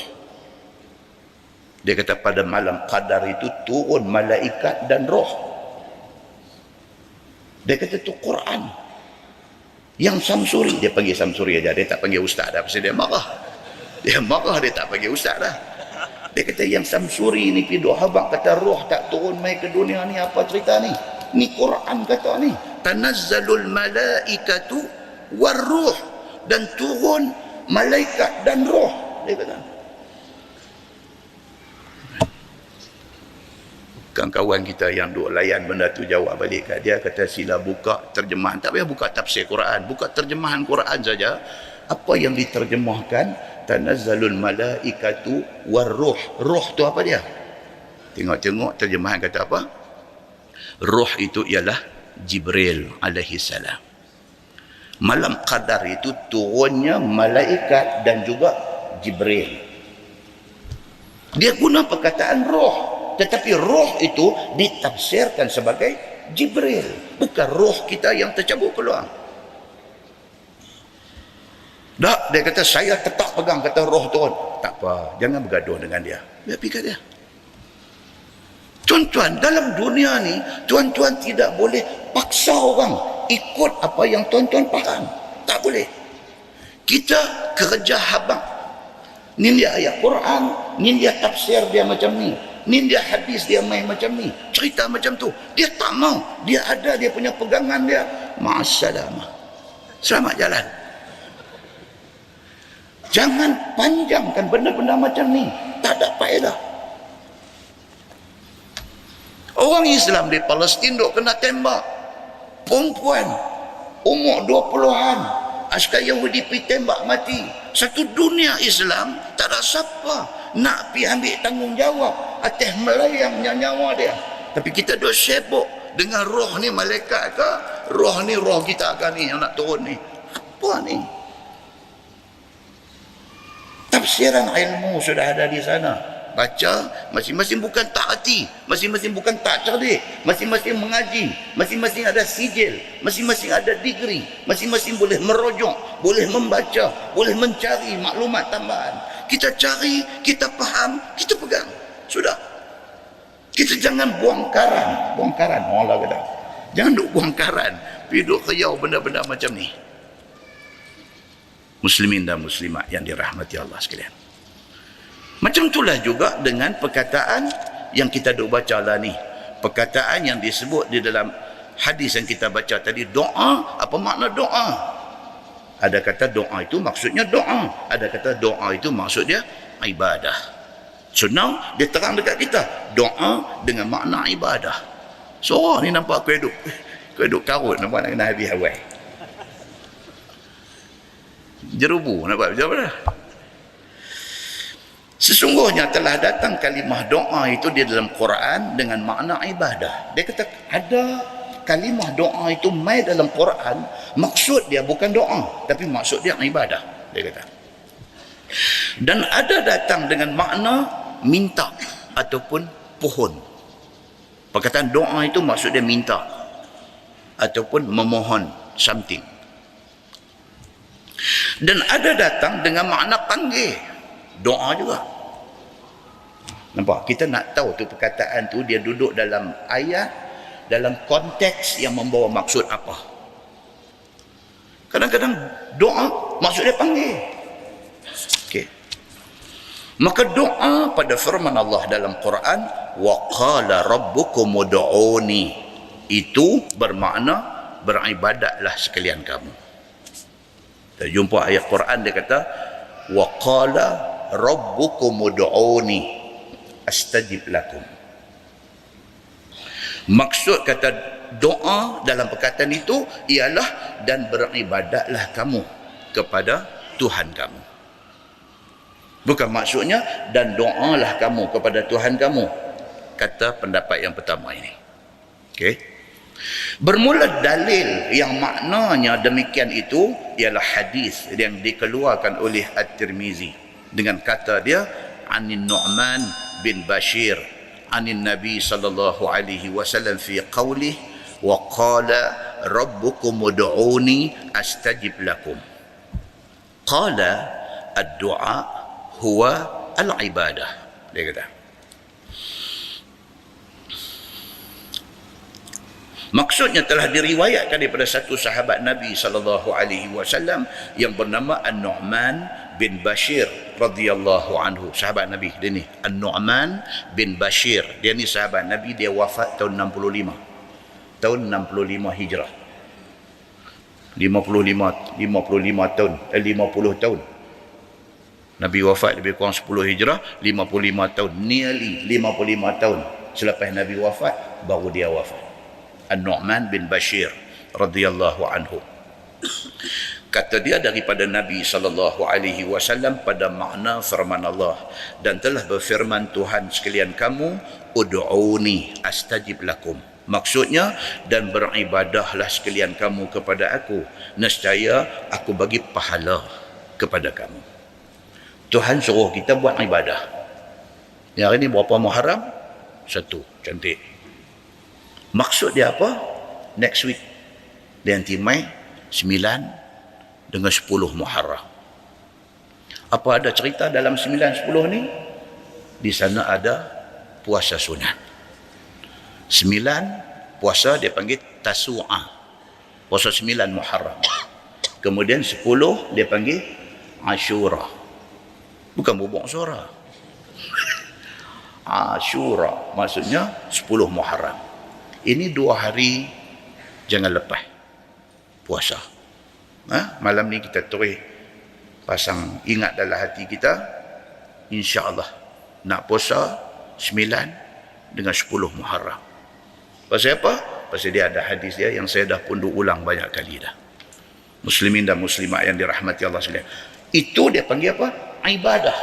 Dia kata pada malam Qadar itu turun malaikat dan roh. Dia kata tu Quran. Yang Samsuri, dia panggil Samsuri aja, dia tak panggil ustaz dah, pasal dia marah. Dia marah, dia tak panggil ustaz dah. Dia kata yang Samsuri ni pergi duk habaq kata roh tak turun mai ke dunia ni, apa cerita ni? Ni Quran kata ni, tanazzalul malaikatu warruh, dan turun malaikat dan roh. Dia kata. Kawan-kawan kita yang duk layan benda tu jawab balik kat dia, kata sila buka terjemahan, tak payah buka tafsir Quran, buka terjemahan Quran saja. Apa yang diterjemahkan? Tanazzalul malaikatu warruh. Roh tu apa dia? Tengok-tengok terjemahan kata apa? Roh itu ialah Jibril alaihi salam. Malam Qadar itu turunnya malaikat dan juga Jibril. Dia guna perkataan roh, tetapi roh itu ditafsirkan sebagai Jibril, bukan roh kita yang tercabut keluar. Tak, dia kata saya tetap pegang kata roh turun. Tak apa, jangan bergaduh dengan dia. Dia pergi kat dia. Tuan-tuan, dalam dunia ni, tuan-tuan tidak boleh paksa orang ikut apa yang tuan-tuan faham. Tak boleh. Kita kerja habang. Ni dia ayat Quran, ni dia tafsir dia macam ni. Ni dia hadis dia main macam ni. Cerita macam tu. Dia tak mau. Dia ada dia punya pegangan dia. Ma'assalamah. Selamat jalan. Jangan panjangkan benda-benda macam ni. Tak ada faedah. Orang Islam di Palestin duk kena tembak. Perempuan umur 20-an, askar Yahudi pergi tembak mati. Satu dunia Islam tak ada siapa nak pergi ambil tanggungjawab atas melayangnya nyawa dia. Tapi kita duk sibuk dengan roh ni malaikat ke? Roh ni roh kita ke ni yang nak turun ni? Apa ni? Tafsiran ilmu sudah ada di sana. Baca, masing-masing bukan tak hati, masing-masing bukan tak cerdik, masing-masing mengaji, masing-masing ada sijil, masing-masing ada degree, masing-masing boleh merujuk, boleh membaca, boleh mencari maklumat tambahan. Kita cari, kita faham, kita pegang. Sudah. Kita jangan buang karan. Buang karan, Allah kata. Jangan duk buang karan, pergi duk riau benda-benda macam ni. Muslimin dan muslimat yang dirahmati Allah sekalian. Macam itulah juga dengan perkataan yang kita duk baca lah ni. Perkataan yang disebut di dalam hadis yang kita baca tadi, doa. Apa makna doa? Ada kata doa itu maksudnya doa. Ada kata doa itu maksudnya ibadah. So now dia terang dekat kita, doa dengan makna ibadah. So ni nampak keduk karut, nampak nak kena habis awal. Jerubu, nampak macam mana? Sesungguhnya telah datang kalimah doa itu di dalam Quran dengan makna ibadah. Dia kata ada kalimah doa itu mai dalam Quran, maksud dia bukan doa, tapi maksud dia ibadah. Dia kata. Dan ada datang dengan makna minta ataupun pohon. Perkataan doa itu maksud dia minta ataupun memohon something. Dan ada datang dengan makna panggil, doa juga. Nampak? Kita nak tahu tu perkataan tu dia duduk dalam ayat, dalam konteks yang membawa maksud apa. Kadang-kadang doa maksud dia panggil. Okey. Maka doa pada firman Allah dalam Quran, wa qala rabbukum ud'uni, itu bermakna beribadatlah sekalian kamu. Kita jumpa ayat Quran dia kata wa qala rabbukum ud'uni astajib lakum. Maksud kata doa dalam perkataan itu ialah dan beribadatlah kamu kepada Tuhan kamu. Bukan maksudnya dan doalah kamu kepada Tuhan kamu, kata pendapat yang pertama ini. Okey. Bermula dalil yang maknanya demikian itu ialah hadis yang dikeluarkan oleh At-Tirmizi dengan kata dia anin Nu'man bin Bashir anin Nabi sallallahu alaihi wasallam fi qawlih wa qala rabbukum ud'uni astajib lakum. Qala ad-du'a huwa al-ibadah. Dia kata. Maksudnya telah diriwayatkan daripada satu sahabat Nabi sallallahu alaihi wasallam yang bernama An-Nu'man bin Bashir radhiyallahu anhu, sahabat Nabi dia ni, An-Nu'man bin Bashir, dia ni sahabat Nabi, dia wafat tahun 65 Hijrah. 55 tahun 50 tahun Nabi wafat, lebih kurang 10 Hijrah, 55 tahun, nearly 55 tahun selepas Nabi wafat baru dia wafat. An-Nu'man bin Bashir radhiyallahu anhu, kata dia daripada Nabi SAW pada makna firman Allah, dan telah berfirman Tuhan sekalian kamu, ud'uni astajib lakum. Maksudnya, dan beribadahlah sekalian kamu kepada aku, nescaya aku bagi pahala kepada kamu. Tuhan suruh kita buat ibadah. Yang hari ni berapa Muharram? 1, cantik. Maksud dia apa? Next week dia nanti Mai 9 dengan 10 Muharram. Apa ada cerita dalam 9, 10 ni? Di sana ada puasa sunat. 9 puasa dia panggil Tasu'ah, puasa 9 Muharram. Kemudian 10 dia panggil Ashura. Bukan bubuk suara. Ashura maksudnya 10 Muharram. Ini 2 hari jangan lepas puasa. Malam ni kita terus pasang ingat dalam hati kita, insya-Allah nak puasa 9 dengan 10 Muharram. Pasal apa? Pasal dia ada hadis dia yang saya dah pun ulang banyak kali dah. Muslimin dan muslimat yang dirahmati Allah sekalian. Itu dia panggil apa? Ibadah.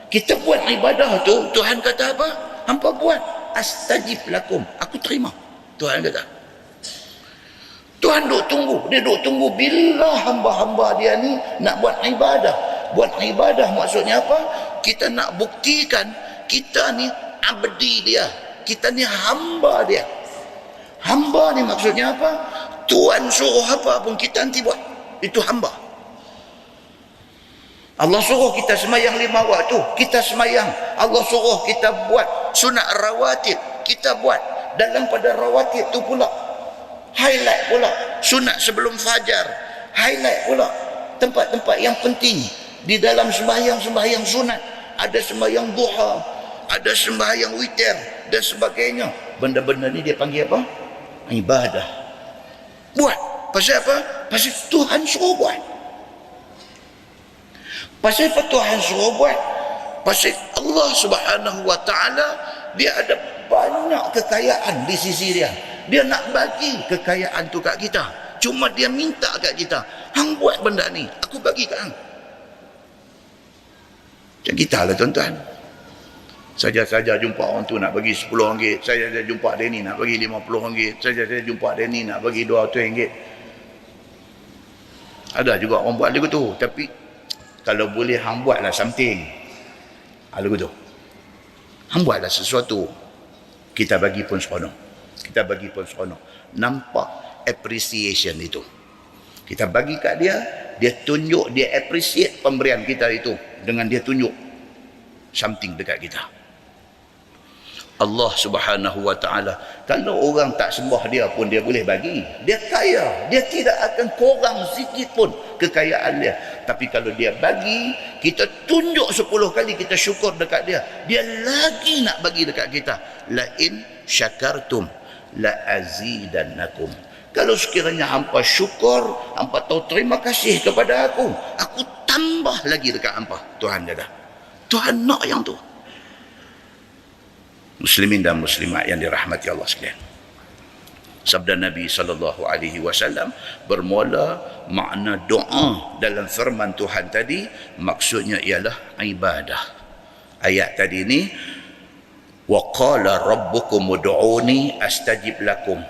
Kita buat ibadah tu, Tuhan kata apa? Hampa buat. Astajib lakum. Aku terima. Tuhan kata. Tuhan duk tunggu. Dia duk tunggu bila hamba-hamba dia ni nak buat ibadah. Buat ibadah maksudnya apa? Kita nak buktikan kita ni abdi dia. Kita ni hamba dia. Hamba ni maksudnya apa? Tuhan suruh apa pun kita nanti buat. Itu hamba. Allah suruh kita semayang 5 waktu, kita semayang. Allah suruh kita buat sunat rawatib, kita buat. Dalam pada rawatib tu pula, highlight pula sunat sebelum fajar, highlight pula tempat-tempat yang penting di dalam sembahyang-sembahyang sunat. Ada sembahyang duha, ada sembahyang witir dan sebagainya. Benda-benda ni dia panggil apa? Ibadah. Buat. Pasal apa? Pasal Tuhan suruh buat. Pasal apa Tuhan suruh buat? Pasal Allah Subhanahu wa ta'ala dia ada banyak kekayaan di sisi dia. Dia nak bagi kekayaan tu kat kita. Cuma dia minta kat kita, hang buat benda ni, aku bagi kat hang. Macam kita lah tuan-tuan. Saja-saja jumpa orang tu nak bagi RM10, saja-saja jumpa dia ni nak bagi RM50, saja-saja jumpa dia ni nak bagi RM200. Ada juga orang buat lagu tu, tapi kalau boleh hang buatlah something. Lagu tu. Hang buatlah sesuatu. Kita bagi pun seronok. Kita bagi pun seronok. Nampak appreciation itu. Kita bagi kat dia, dia tunjuk, dia appreciate pemberian kita itu dengan dia tunjuk something dekat kita. Allah Subhanahu wa ta'ala, kalau orang tak sembah dia pun dia boleh bagi. Dia kaya, dia tidak akan kurang sikit pun kekayaan dia. Tapi kalau dia bagi, kita tunjuk 10 kali kita syukur dekat dia, dia lagi nak bagi dekat kita. La in syakartum la azidannakum. Kalau sekiranya hampa syukur, hampa tahu terima kasih kepada aku tambah lagi dekat hampa. Tuhan kata. Tuhan nak yang tu. Muslimin dan muslimat yang dirahmati Allah sekalian. Sabda Nabi SAW bermula makna doa dalam firman Tuhan tadi, maksudnya ialah ibadah. Ayat tadi ni, wa qala rabbukum ud'uni astajib lakum.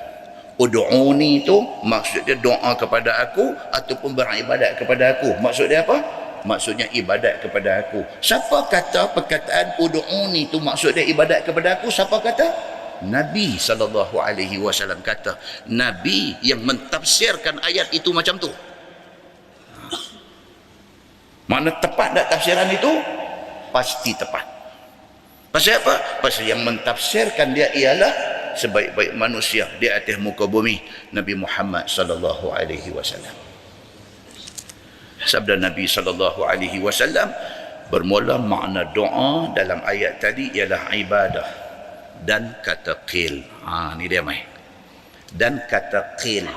Ud'uni itu maksudnya doa kepada aku ataupun beribadat kepada aku. Maksud dia apa? Maksudnya ibadat kepada aku. Siapa kata perkataan ud'uni itu maksud dia ibadat kepada aku? Siapa kata? Nabi SAW kata. Nabi yang mentafsirkan ayat itu macam tu. Mana tepat tak tafsiran itu? Pasti tepat. Pasal apa? Pasal yang mentafsirkan dia ialah sebaik-baik manusia di atas muka bumi, Nabi Muhammad SAW. Sabda Nabi SAW bermula makna doa dalam ayat tadi ialah ibadah dan kata qil. Ni dia mai. Dan kata qil.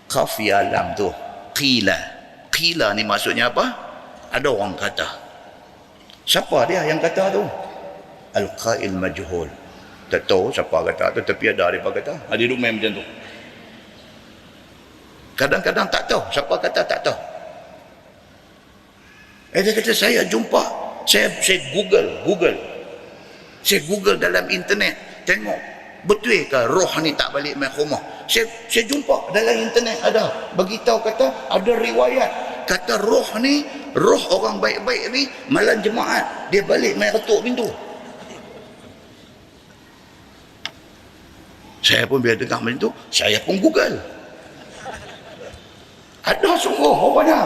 Qaf ya lam tu. Qila. Qila ni maksudnya apa? Ada orang kata. Siapa dia yang kata tu? Al-qail majhul. Tak tahu siapa kata tu, tapi ada mereka kata. Dia duduk main macam tu. Kadang-kadang tak tahu. Siapa kata tak tahu. Dia kata saya jumpa. Saya Google. Saya Google dalam internet. Tengok. Betul ke roh ni tak balik main rumah? Saya jumpa dalam internet ada. Beritahu kata ada riwayat. Kata roh ni, roh orang baik-baik ni malam jemaat. Dia balik main ketuk pintu. Saya pun bila dengar macam tu, saya pun Google. Ada sungguh rupanya.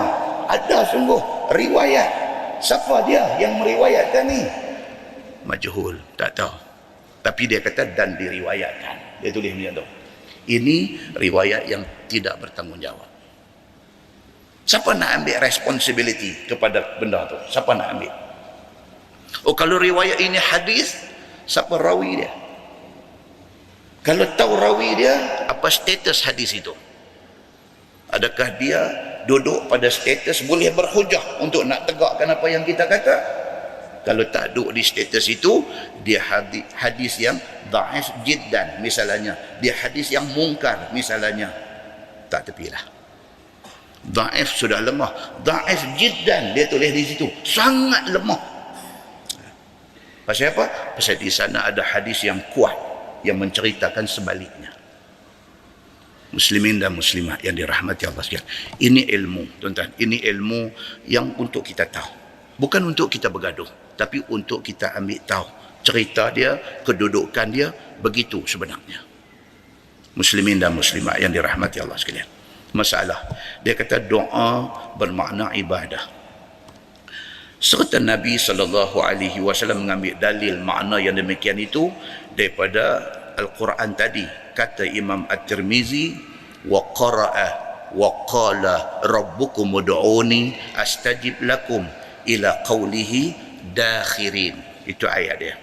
Ada sungguh riwayat. Siapa dia yang meriwayatkan ni? Majhul, tak tahu. Tapi dia kata dan diriwayatkan. Dia tulis macam tu. Ini riwayat yang tidak bertanggungjawab. Siapa nak ambil responsibility kepada benda tu? Siapa nak ambil? Oh, kalau riwayat ini hadis, siapa rawi dia? Kalau tahu rawi dia, apa status hadis itu? Adakah dia duduk pada status boleh berhujah untuk nak tegakkan apa yang kita kata? Kalau tak duduk di status itu, dia hadis yang dhaif jiddan misalnya. Dia hadis yang mungkar misalnya. Tak tepilah. Dhaif sudah lemah. Dhaif jiddan dia tulis di situ. Sangat lemah. Pasal apa? Pasal di sana ada hadis yang kuat yang menceritakan sebaliknya. Muslimin dan muslimat yang dirahmati Allah sekalian. Ini ilmu, tuan-tuan. Ini ilmu yang untuk kita tahu. Bukan untuk kita bergaduh, tapi untuk kita ambil tahu cerita dia, kedudukan dia, begitu sebenarnya. Muslimin dan muslimat yang dirahmati Allah sekalian. Masalah, dia kata doa bermakna ibadah. Serta Nabi SAW mengambil dalil makna yang demikian itu daripada Al-Quran tadi. Kata Imam At-Tirmizi, wa qara'a wa qala rabbukum ud'uni astajib lakum ila qawlihi dakhirin. Itu ayat dia.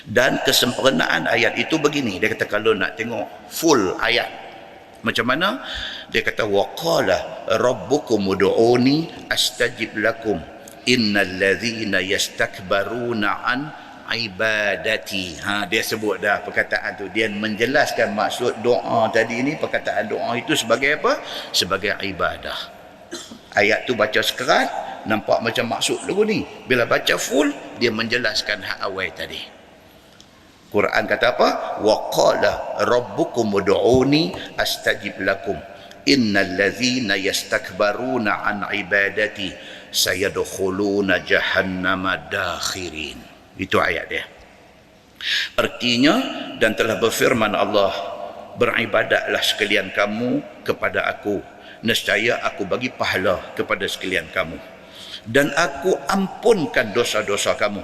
Dan kesempurnaan ayat itu begini. Dia kata kalau nak tengok full ayat macam mana, dia kata wa qala rabbukum ud'uni astajib lakum innal ladzina yastakbaruna an ibadati. Dia sebut dah perkataan tu. Dia menjelaskan maksud doa tadi ni. Perkataan doa itu sebagai apa? Sebagai ibadah. Ayat tu baca sekerat, nampak macam maksud lagu ni. Bila baca full, dia menjelaskan hak awal tadi. Quran kata apa? Wa qala rabbukum ud'uni astajib lakum innal ladzina yastakbaruna an ibadati sayadkhuluna jahannama dakhirin. Itu ayat dia. Artinya, dan telah berfirman Allah, beribadatlah sekalian kamu kepada aku, nescaya aku bagi pahala kepada sekalian kamu, dan aku ampunkan dosa-dosa kamu.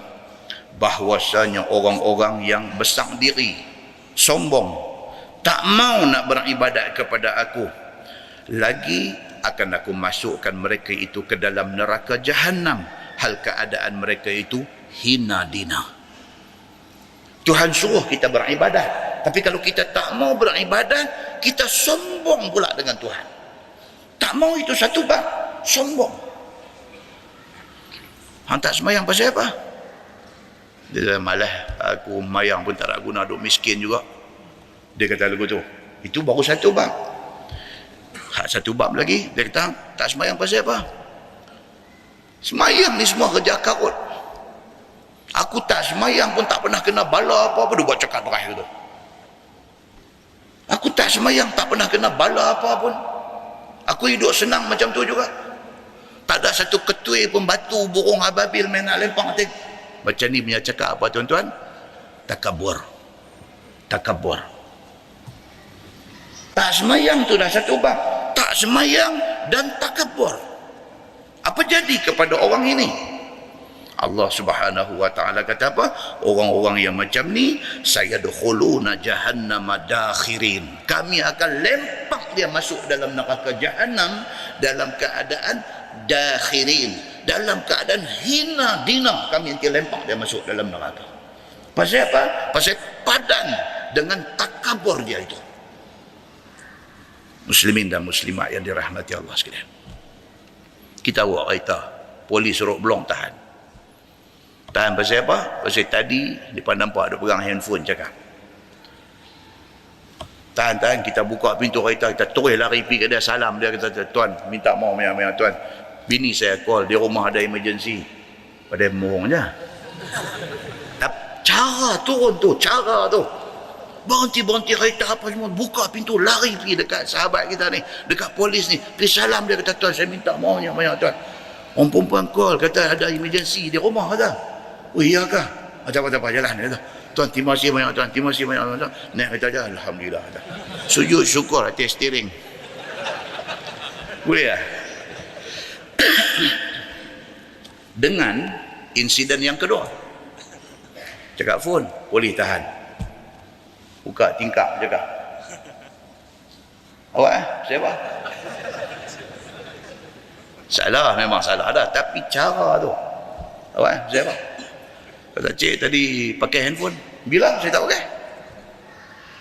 Bahwasanya orang-orang yang besar diri, sombong, tak mau nak beribadat kepada aku, lagi akan aku masukkan mereka itu ke dalam neraka Jahannam, hal keadaan mereka itu hina dina. Tuhan suruh kita beribadat, tapi kalau kita tak mau beribadat, kita sombong pula dengan Tuhan. Tak mau itu satu bab, sombong. Hang tak semayang pasal apa? Dia malah aku mayang pun tak nak guna, duk miskin juga. Dia kata lagu tu. Itu baru satu bab. Hak satu bab lagi, dia kata tak semayang pasal apa? Semayang ni semua kerja karut. Aku tak semayang pun tak pernah kena bala apa-apa. Dia buat cakap terakhir tu. Aku tak semayang tak pernah kena bala apa pun. Aku hidup senang macam tu juga. Tak ada satu ketui pun batu burung ababil main nak lempang atas. Macam ni punya cakap apa tuan-tuan? Takabur. Takabur. Tak semayang tu dah satu bab. Tak semayang dan takabur. Apa jadi kepada orang ini? Allah Subhanahu wa taala kata apa? Orang-orang yang macam ni sayadkhuluna jahannama dakhirin. Kami akan lempang dia masuk dalam neraka Jahannam dalam keadaan dakhirin, dalam keadaan hina dina, kami nanti lempak dia masuk dalam neraka. Pasal apa? Pasal padan dengan takabur dia itu. Muslimin dan muslimat yang dirahmati Allah sekalian, kita buat kereta, polis suruh belong tahan pasal apa? Pasal tadi depan nampak ada pegang handphone cakap tahan, kita buka pintu kereta, kita terus lari pergi ke dia, salam dia, kata tuan minta maaf banyak-banyak tuan, bini saya call di rumah ada emergency. Pada mohong je. Cara turun tu, cara tu berhenti kereta apa semua, buka pintu, lari pergi dekat sahabat kita ni, dekat polis ni, pergi salam dia, kata tuan saya minta maaf banyak-banyak tuan, orang perempuan call kata ada emergency di rumah kata. Oh iya kah? Apa-apa jalan kata. Tuan terima kasih banyak tuan, terima kasih banyak tuan. Naik kereta je, alhamdulillah kata. Sujud syukur atas steering. Boleh tak? Dengan insiden yang kedua, cakap phone, polis tahan, buka tingkap cakap, awak siapa? Salah, memang salah dah, tapi cara tu, awak siapa? Kata cik tadi pakai handphone, bilang saya tak pakai,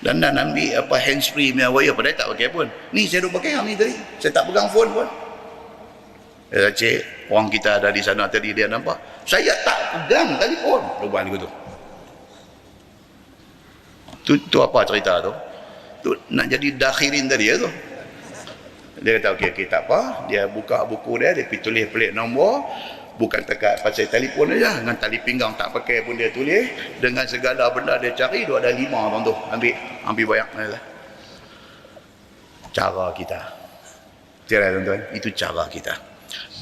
dan ambil apa handsfree punya wire, padahal tak pakai pun, ni saya duk pakai ni tadi, saya tak pegang phone pun. Kata cik, orang kita ada di sana tadi, dia nampak saya tak pegang telefon, lubang gitu. Tu apa cerita tu? Tu nak jadi dakhirin tadi ya tu. Dia kata okey tak apa, dia buka buku dia pergi tulis pelik nombor, bukan dekat pasal telefon aja, dengan tali pinggang tak pakai pun dia tulis, dengan segala benda dia cari, dia ada 5 bang tu, ambil banyak lah. Cara kita. Tiada tuan-tuan, itu cara kita.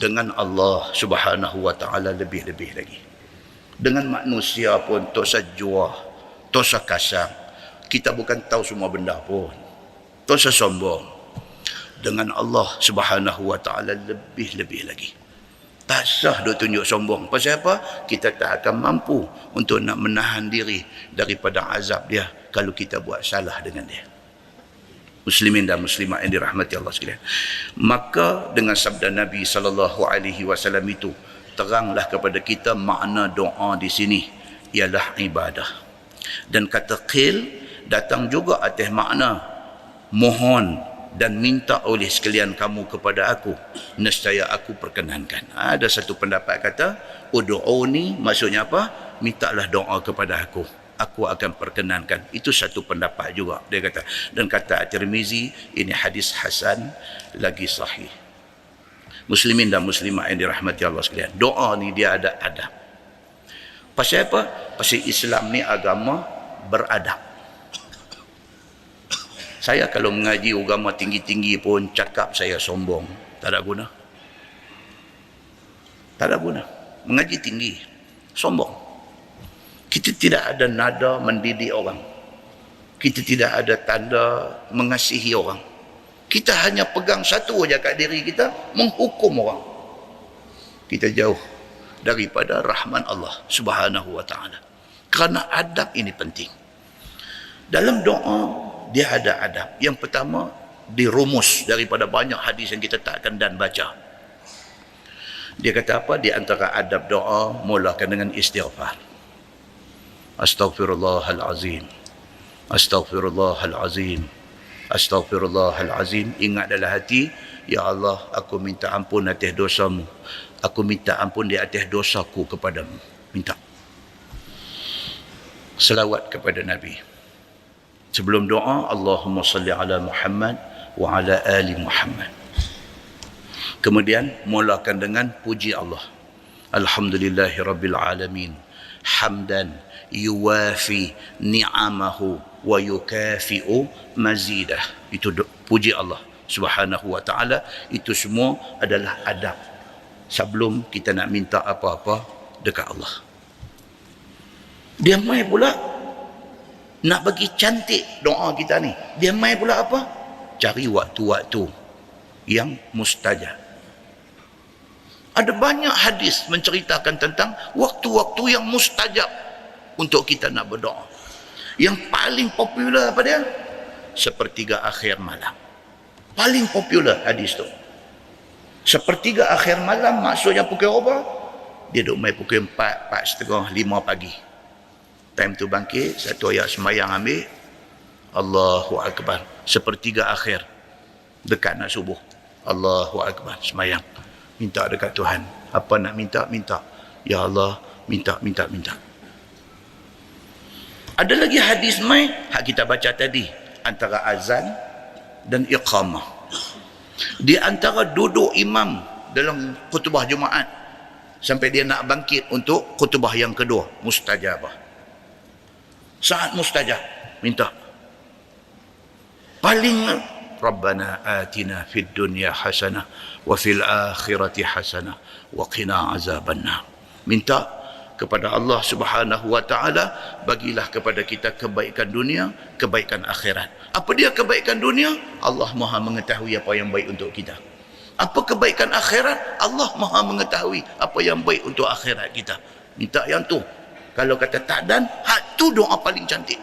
Dengan Allah Subhanahu wa taala lebih-lebih lagi. Dengan manusia pun tok sajua, tok sakasang. Kita bukan tahu semua benda pun. Tok sombong. Dengan Allah Subhanahu wa taala lebih-lebih lagi. Tak sah duk tunjuk sombong. Pasal apa? Kita tak akan mampu untuk nak menahan diri daripada azab dia kalau kita buat salah dengan dia. Muslimin dan muslimat yang dirahmati Allah sekalian. Maka dengan sabda Nabi sallallahu alaihi wasallam itu, teranglah kepada kita makna doa di sini ialah ibadah. Dan kata qil datang juga atas makna mohon dan minta oleh sekalian kamu kepada aku, nescaya aku perkenankan. Ada satu pendapat kata ud'uni, maksudnya apa? Mintalah doa kepada aku akan perkenankan. Itu satu pendapat juga dia kata. Dan kata At-Tirmizi, ini hadis hasan lagi sahih. Muslimin dan muslimat yang dirahmati Allah sekalian, doa ni dia ada adab. Pasal apa? Pasal Islam ni agama beradab. Saya kalau mengaji agama tinggi-tinggi pun cakap saya sombong, tak ada guna. Tak ada guna. Mengaji tinggi, sombong. Kita tidak ada nada mendidik orang. Kita tidak ada tanda mengasihi orang. Kita hanya pegang satu aja kat diri kita, menghukum orang. Kita jauh daripada rahman Allah Subhanahu wa taala. Kerana adab ini penting. Dalam doa dia ada adab. Yang pertama dirumus daripada banyak hadis yang kita takkan dan baca. Dia kata apa? Di antara adab doa, mulakan dengan istighfar. Astaghfirullahalazim. Astaghfirullahalazim. Astaghfirullahalazim. Ingat dalam hati, ya Allah, aku minta ampun atas dosamu. Aku minta ampun di atas dosaku kepadamu. Minta. Selawat kepada Nabi. Sebelum doa, Allahumma salli ala Muhammad wa ala ali Muhammad. Kemudian mulakan dengan puji Allah. Alhamdulillahi rabbil alamin. Hamdan yuwafi ni'amahu wa yukafi'u mazidah. Itu puji Allah Subhanahu wa ta'ala. Itu semua adalah adab sebelum kita nak minta apa-apa dekat Allah. Dia mai pula nak bagi cantik doa kita ni. Dia mai pula apa? Cari waktu-waktu yang mustajab. Ada banyak hadis menceritakan tentang waktu-waktu yang mustajab untuk kita nak berdoa. Yang paling popular apa dia? Sepertiga akhir malam. Paling popular hadis tu. Sepertiga akhir malam, maksudnya pukul berapa? Dia duk main pukul 4, 4:30, 5 pagi. Time tu bangkit, satu ayat semayang ambil, Allahu Akbar. Sepertiga akhir, dekat nak subuh, Allahu Akbar, semayang. Minta dekat Tuhan. Apa nak minta? Minta. Ya Allah, minta. Ada lagi hadis main, hak kita baca tadi, antara azan dan iqamah. Di antara duduk imam dalam khutbah Jumaat sampai dia nak bangkit untuk khutbah yang kedua, mustajabah. Saat mustajab, minta. Paling Rabbana atina fid dunya hasanah wa fil akhirati hasanah wa qina azabannar. Minta kepada Allah Subhanahu wa taala, bagilah kepada kita kebaikan dunia, kebaikan akhirat. Apa dia kebaikan dunia? Allah Maha mengetahui apa yang baik untuk kita. Apa kebaikan akhirat? Allah Maha mengetahui apa yang baik untuk akhirat kita. Minta yang tu. Kalau kata tak dan, hak tu doa paling cantik.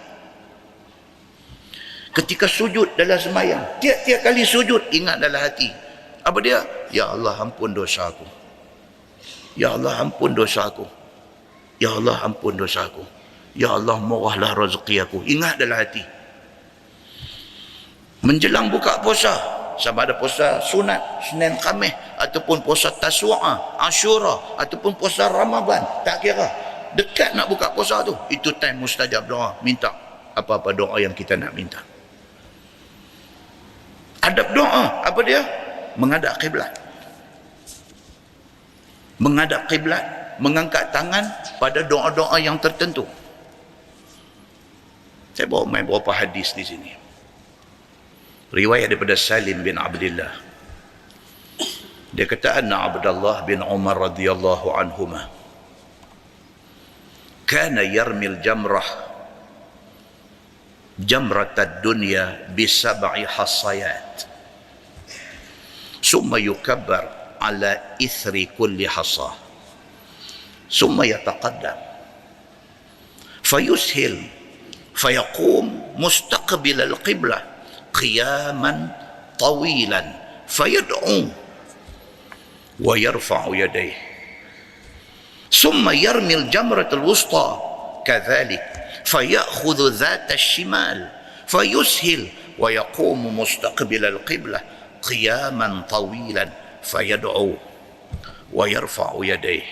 Ketika sujud dalam semayang, tiap-tiap kali sujud ingat dalam hati. Apa dia? Ya Allah, ampun dosa aku. Ya Allah, ampun dosa aku. Ya Allah, ampun dosa aku. Ya Allah, murahlah rezeki aku. Ingat dalam hati. Menjelang buka puasa, sama ada puasa sunat, Senin Khamis, ataupun puasa Tasu'a, Ashura, ataupun puasa Ramadan, tak kira. Dekat nak buka puasa tu, itu time mustajab doa. Minta apa-apa doa yang kita nak minta. Adab doa, apa dia? Menghadap kiblat. Menghadap kiblat, mengangkat tangan pada doa-doa yang tertentu. Saya bawa main beberapa hadis di sini. Riwayat daripada Salim bin Abdullah. Dia kata anna Abdullah bin Umar radhiyallahu anhuma kana yarmil jamratad dunya bisab'i hasayat summa yukabbar ala ithri kulli hasah summa yataqaddam fayushil fayaqum mustaqbil al-qiblah qiyaman tawilan fayad'u wa yarfa'u yadayhi ثم يرمي الجمرة الوسطى كذلك فيأخذ ذات الشمال فيسهل ويقوم مستقبل القبلة قياما طويلا فيدعو ويرفع يديه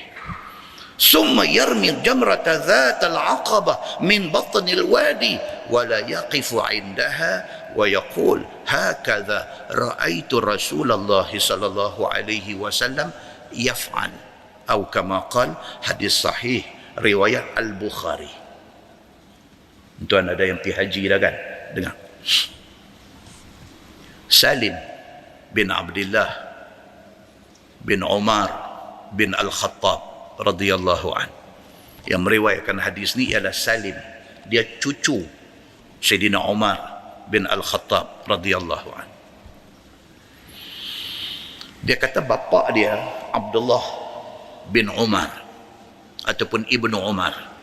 ثم يرمي الجمرة ذات العقبة من بطن الوادي ولا يقف عندها ويقول هكذا رأيت رسول الله صلى الله عليه وسلم يفعل atau kama qal, hadis sahih riwayat Al-Bukhari. Tuan ada yang pergi haji dah kan? Dengar. Salim bin Abdullah bin Umar bin Al-Khattab radhiyallahu an. Yang meriwayatkan hadis ni ialah Salim. Dia cucu Sayyidina Umar bin Al-Khattab radhiyallahu an. Dia kata bapa dia Abdullah bin Umar ataupun Ibnu Umar.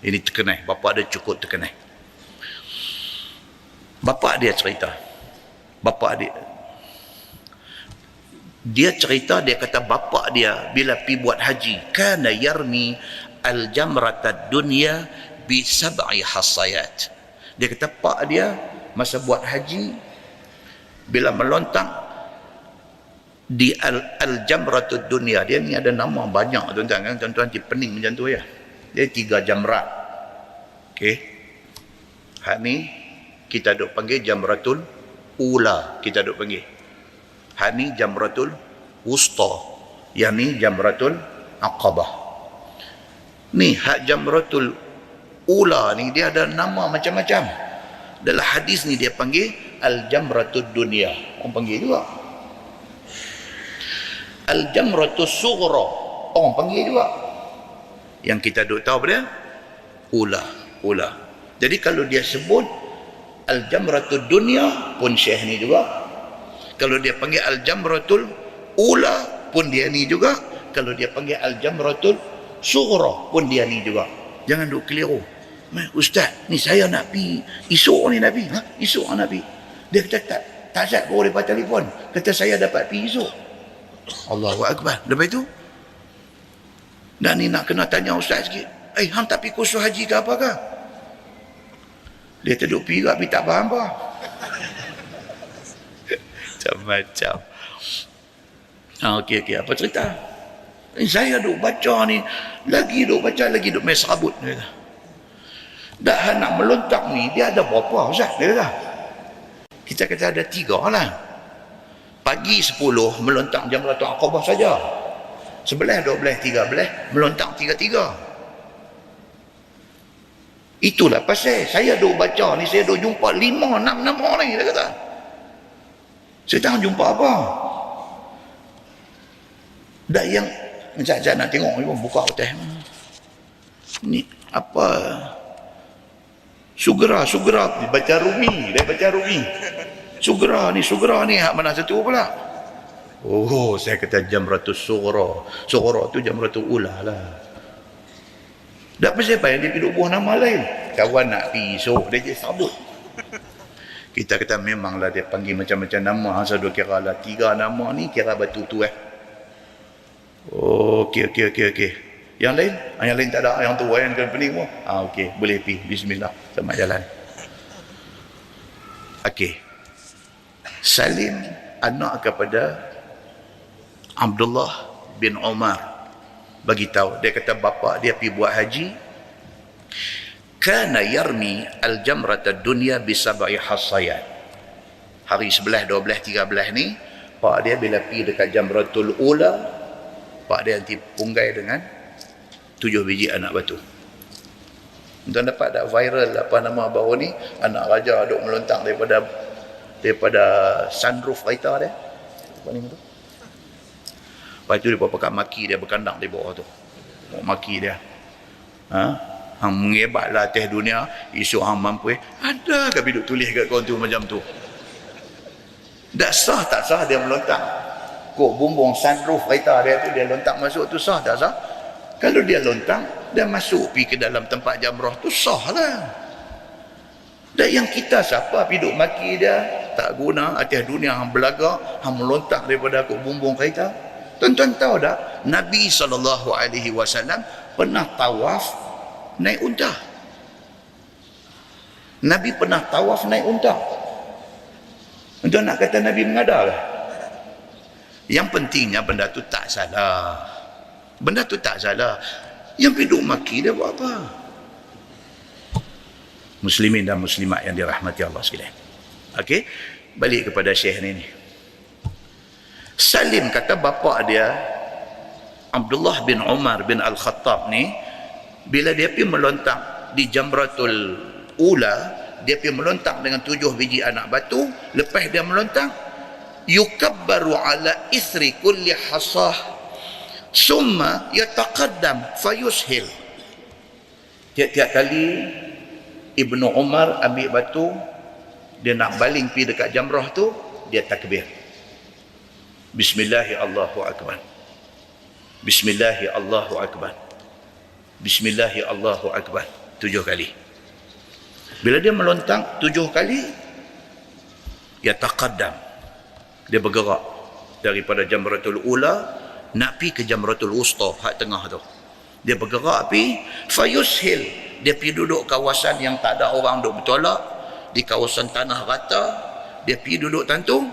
Ini terkenal, bapa dia cukup terkenal. Bapa dia cerita. Dia cerita, dia kata bapa dia bila pi buat haji, kana yarmi al-jamratad dunya bi sab'i hasayat. Dia kata pak dia masa buat haji bila melontang di al-jamratud dunia, dia ni ada nama banyak tuan-tuan kan, tuan-tuan nanti pening macam tu ya. Dia 3 jamrat. Okey. Hak ni kita duk panggil jamratul ula, kita duk panggil. Hak ni jamratul wusta, yang ni jamratul aqabah. Ni hak jamratul ula ni dia ada nama macam-macam. Dalam hadis ni dia panggil al-jamratud dunia. Orang panggil juga Al-Jamratus Sughra, orang panggil juga. Yang kita duk tahu apa dia? Ula. Jadi kalau dia sebut Al-Jamratud Dunya pun Syekh ni juga. Kalau dia panggil Al-Jamratul Ula pun dia ni juga. Kalau dia panggil Al-Jamratul Sughra pun dia ni juga. Jangan duk keliru. Ustaz, ni saya nak pergi esok ni nak pergi. Esok nak pergi. Dia kata Tak Zat baru lepas telefon. Kata saya dapat pergi esok. Allahu Akbar. Lepas itu, dan ni nak kena tanya ustaz sikit. Hang tak pergi kursus haji ke apa ke? Dia terduk pergi tapi tak faham apa. Macam-macam. Okey, apa cerita? Saya duk baca ni. Lagi duk baca, lagi duk main serabut. Dia kata. Dah nak melontak ni, dia ada berapa ustaz? Dia kata. Kita kata ada 3 lah. Pagi 10 melontak Jamratul Aqabah saja. 11, 12, 13 melontak 3. Itulah pasal saya duk baca ni, saya duk jumpa 5, 6 nama ni, dia kata. Saya tak jumpa apa. Dah yang macam nak tengok ni pun buka hotel. Ni apa? Sugra dia baca Rumi. Sugra ni hak mana satu pula? Oh, saya kata Jamratul Sughra. Sughra tu Jamratul Ula lah. Tak pasal apa yang dia pergi buah nama lain. Kawan nak pergi esok, dia je sabut. Kita kata memanglah dia panggil macam-macam nama. Saya dua kira lah 3 nama ni kira batu tu Okey. Yang lain? Yang lain tak ada. Yang tu yang kena pening pun. Okey, boleh pergi. Bismillah. Selamat jalan. Okey. Salim anak kepada Abdullah bin Umar bagi tahu, dia kata bapa dia pergi buat haji, kana yarmi al-jamrata dunya bi sab'i hasayat. Hari 11, 12, 13 ni pak dia bila pergi dekat Jamratul Ula, pak dia nanti punggai dengan 7 biji anak batu. Tuan dapat tak viral apa nama baru ni, anak raja duk melontar daripada sunroof kereta dia. Apa ni tu? Lepas tu dia pakai maki dia berkandang di bawah tu. Maki dia. Hang mengebatlah atas dunia, isu hang mampu. Ada ke duk tulis kat kau tu macam tu? Tak sah tak sah dia melontar. Kok bumbung sunroof kereta dia tu dia lontar masuk tu sah tak sah? Kalau dia lontar, dia masuk pergi ke dalam tempat jamrah tu sah lah. Dan yang kita siapa pergi duk maki dia, tak guna atas dunia hang belagak, hang melontar daripada kok bumbung kereta. Tuan-tuan tahu tak, Nabi SAW pernah tawaf naik unta. Nabi pernah tawaf naik unta. Tuan nak kata Nabi mengada lah. Yang pentingnya benda tu tak salah. Benda tu tak salah. Yang piduk maki dia buat apa? Muslimin dan muslimat yang dirahmati Allah sekalian. Okey, balik kepada Syekh ni. Salim kata bapa dia Abdullah bin Umar bin Al-Khattab ni, bila dia pergi melontar di Jamratul Ula, dia pergi melontar dengan 7 biji anak batu. Lepas dia melontar, yukabbaru ala ithri kulli hasah summa yataqaddam fayushil. Tiap-tiap kali Ibnu Umar ambil batu, dia nak baling pergi dekat jamrah tu, dia takbir. Bismillahi Allahu Akbar. Bismillahi Allahu Akbar. Bismillahi Allahu Akbar. 7 kali. Bila dia melontang 7 kali, dia taqaddam. Dia bergerak daripada Jamratul Ula nak pergi ke Jamratul Wusta, hak tengah tu. Dia bergerak pergi, fayushil. Dia pergi duduk kawasan yang tak ada orang duduk bertolak, di kawasan tanah rata. Dia pergi duduk tantung.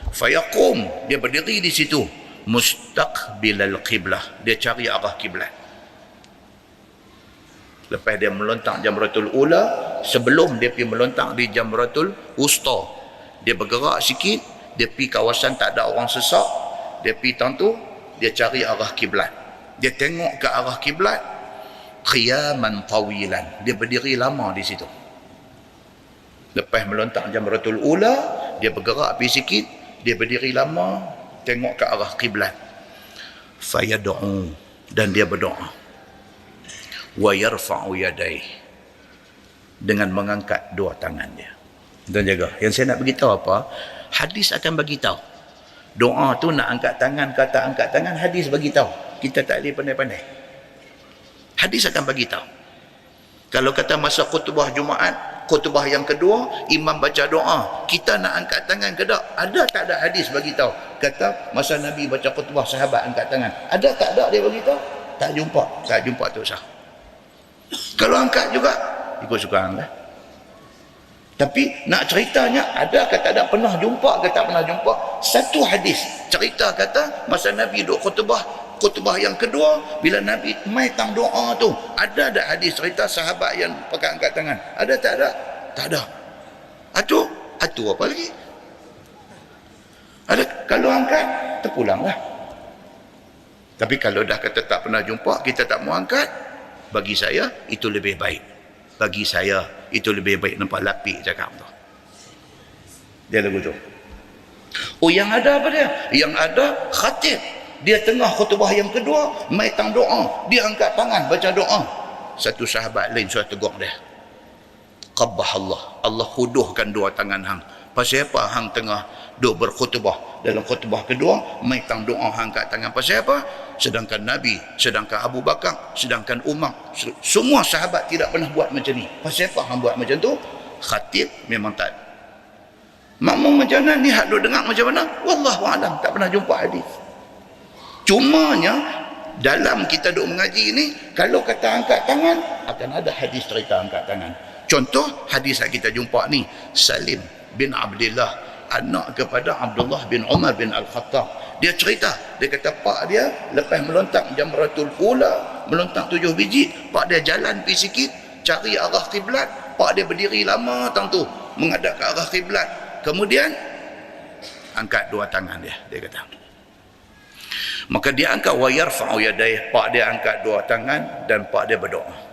Fayaqum, dia berdiri di situ, mustaqbilal qiblah, dia cari arah kiblat. Lepas dia melontar Jamratul Ula, sebelum dia pergi melontar di Jamratul Wusta, dia bergerak sikit, dia pergi kawasan tak ada orang sesak, dia pergi tantu, dia cari arah kiblat. Dia tengok ke arah kiblat, qiyaman tawilan, dia berdiri lama di situ. Lepas melontar Jamratul Ula, dia bergerak pergi sikit, dia berdiri lama, tengok ke arah kiblat. Fayad'u, dan dia berdoa. Wa yarfa'u yadayhi, dengan mengangkat 2 tangan dia. Dan jaga. Yang saya nak beritahu apa? Hadis akan bagi tahu. Doa tu nak angkat tangan ke tak angkat tangan, hadis bagi tahu. Kita tak boleh pandai-pandai. Hadis akan bagi tahu. Kalau kata masa khutbah Jumaat, khutbah yang kedua imam baca doa, kita nak angkat tangan ke tak? Ada tak ada hadis bagi tahu kata masa Nabi baca khutbah sahabat angkat tangan? Ada tak ada dia bagi tahu? Tak jumpa tu sah. Kalau angkat juga ikut suka anda. Tapi nak ceritanya ada ke tak ada, pernah jumpa ke tak pernah jumpa satu hadis cerita kata masa Nabi duk khutbah yang kedua bila Nabi mai tang doa tu, ada tak hadis cerita sahabat yang pakai angkat tangan? Ada tak ada? Tak ada. Atu apa lagi? Ada kalau angkat terpulanglah. Tapi kalau dah kata tak pernah jumpa, kita tak mau angkat, bagi saya itu lebih baik. Bagi saya itu lebih baik. Nampak lapik cakap tu. Dia lagu tu. Oh, yang ada apa dia? Yang ada khatib. Dia tengah khutbah yang kedua, mai tang doa, dia angkat tangan baca doa. Satu sahabat lain sudah tegur dia. Qabbah Allah huduhkan dua tangan hang. Pasal apa hang tengah duk berkhutbah? Dalam khutbah kedua, mai tang doa hang angkat tangan. Pasal apa? Sedangkan Nabi, sedangkan Abu Bakar, sedangkan Umar, semua sahabat tidak pernah buat macam ni. Pasal apa hang buat macam tu? Khatib memang tak. Makmum macam mana ni hak duk dengar macam mana? Wallahu alam, tak pernah jumpa hadis. Cumanya dalam kita duk mengaji ni, kalau kata angkat tangan, akan ada hadis cerita angkat tangan. Contoh hadis yang kita jumpa ni, Salim bin Abdullah, anak kepada Abdullah bin Umar bin Al-Khattab. Dia cerita, dia kata pak dia lepas melontak jamratul ula, melontak 7 biji, pak dia jalan pergi sikit, cari arah kiblat, pak dia berdiri lama tang tu, menghadap ke arah kiblat. Kemudian angkat dua tangan dia kata. Maka dia angkat wa yarfa'u yadayhi, pak dia angkat dua tangan dan pak dia berdoa.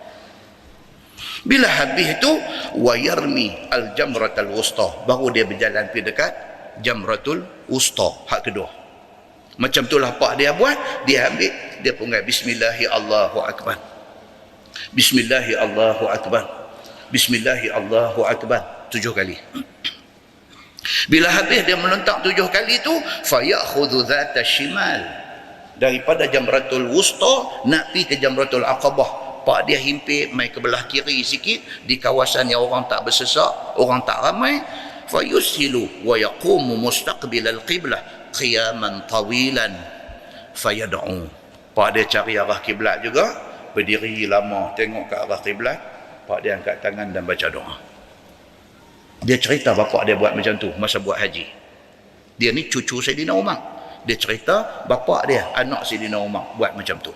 Bila habis itu wa yarmi al-jamratul wusta, baru dia berjalan pergi dekat jamratul wusta, hak kedua. Macam itulah pak dia buat, dia ambil, dia pungai bismillahi Allahu akbar. Bismillahi Allahu akbar. Bismillahi Allahu akbar 7 kali. Bila habis dia melontak 7 kali tu, fayakhudhu dzata shimal, daripada jamratul wusta nak pergi ke jamratul aqabah, pak dia himpit mai ke belah kiri sikit di kawasan yang orang tak bersesak, orang tak ramai, fayushilu wa yaqumu mustaqbil al-qiblah qiyaman tawilan fayad'u. Pak dia cari arah kiblat juga, berdiri lama tengok ke arah kiblat, pak dia angkat tangan dan baca doa. Dia cerita bapak dia buat macam tu masa buat haji. Dia ni cucu Saidina Umar. Dia cerita bapak dia, anak Saidina Umar buat macam tu.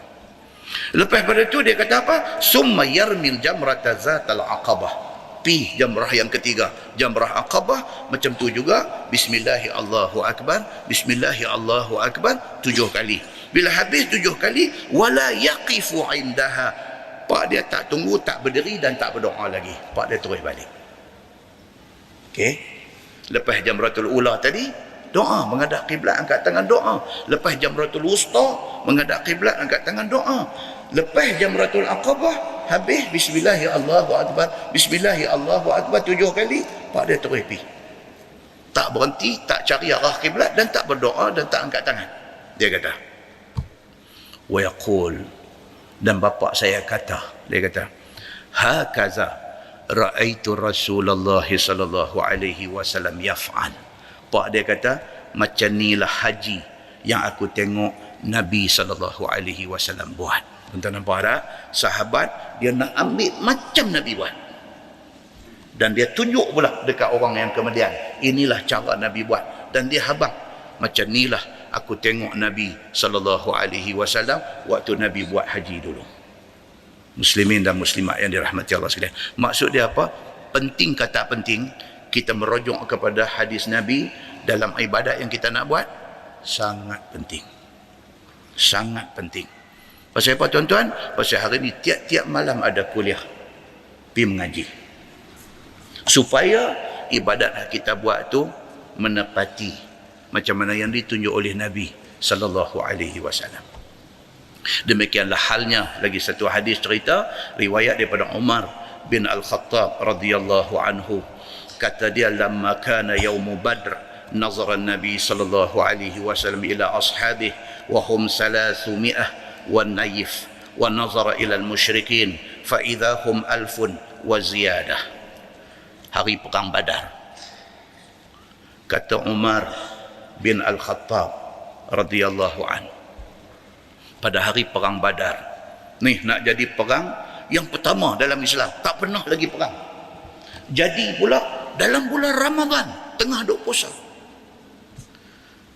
Lepas pada tu dia kata apa? Summa yarmil jamrata zatal aqabah. Pi jamrah yang ketiga, jamrah aqabah macam tu juga, bismillahi Allahu akbar, bismillahi Allahu akbar 7 kali. Bila habis 7 kali, wala yaqifu indaha, pak dia tak tunggu, tak berdiri dan tak berdoa lagi, pak dia terus balik. Okey. Lepas jamratul ula tadi, doa menghadap kiblat, angkat tangan doa. Lepas jamratul wusta, menghadap kiblat, angkat tangan doa. Lepas jamratul aqabah, habis bismillahi Allahu akbar, bismillahi Allahu akbar 7 kali, pak dia terus pergi. Tak berhenti, tak cari arah kiblat dan tak berdoa dan tak angkat tangan. Dia kata, wa yaqul, dan bapa saya kata, dia kata, hakaza ra'aitu Rasulullah sallallahu alaihi wasallam yaf'al. Pak dia kata, macam inilah haji yang aku tengok Nabi sallallahu alaihi wasallam buat. Tuan-tuan nampak tak? Sahabat dia nak ambil macam Nabi buat. Dan dia tunjuk pula dekat orang yang kemudian, inilah cara Nabi buat. Dan dia habang, macam inilah aku tengok Nabi sallallahu alaihi wasallam waktu Nabi buat haji dulu. Muslimin dan muslimat yang dirahmati Allah sekalian. Maksud dia apa? Penting ke tak penting kita merujuk kepada hadis Nabi dalam ibadat yang kita nak buat? Sangat penting. Sangat penting. Pasal apa tuan-tuan? Pasal hari ni tiap-tiap malam ada kuliah, pergi mengaji, supaya ibadat yang kita buat tu menepati macam mana yang ditunjuk oleh Nabi sallallahu alaihi wasallam. Demikianlah halnya lagi satu hadis cerita riwayat daripada Umar bin Al-Khattab radhiyallahu anhu. Kata dia, lamma kana yaumu badr nazara Nabi sallallahu alaihi wasallam ila ashabihi wa hum 300 wan nayif wa nazara ila al-musyrikin fa idza hum 1000 wa ziyadah. hari perang Badar. Kata Umar bin Al-Khattab radhiyallahu anhu, pada hari perang Badar ni nak jadi perang yang pertama dalam Islam, tak pernah lagi perang. Jadi pula dalam bulan Ramadan, tengah duk puasa.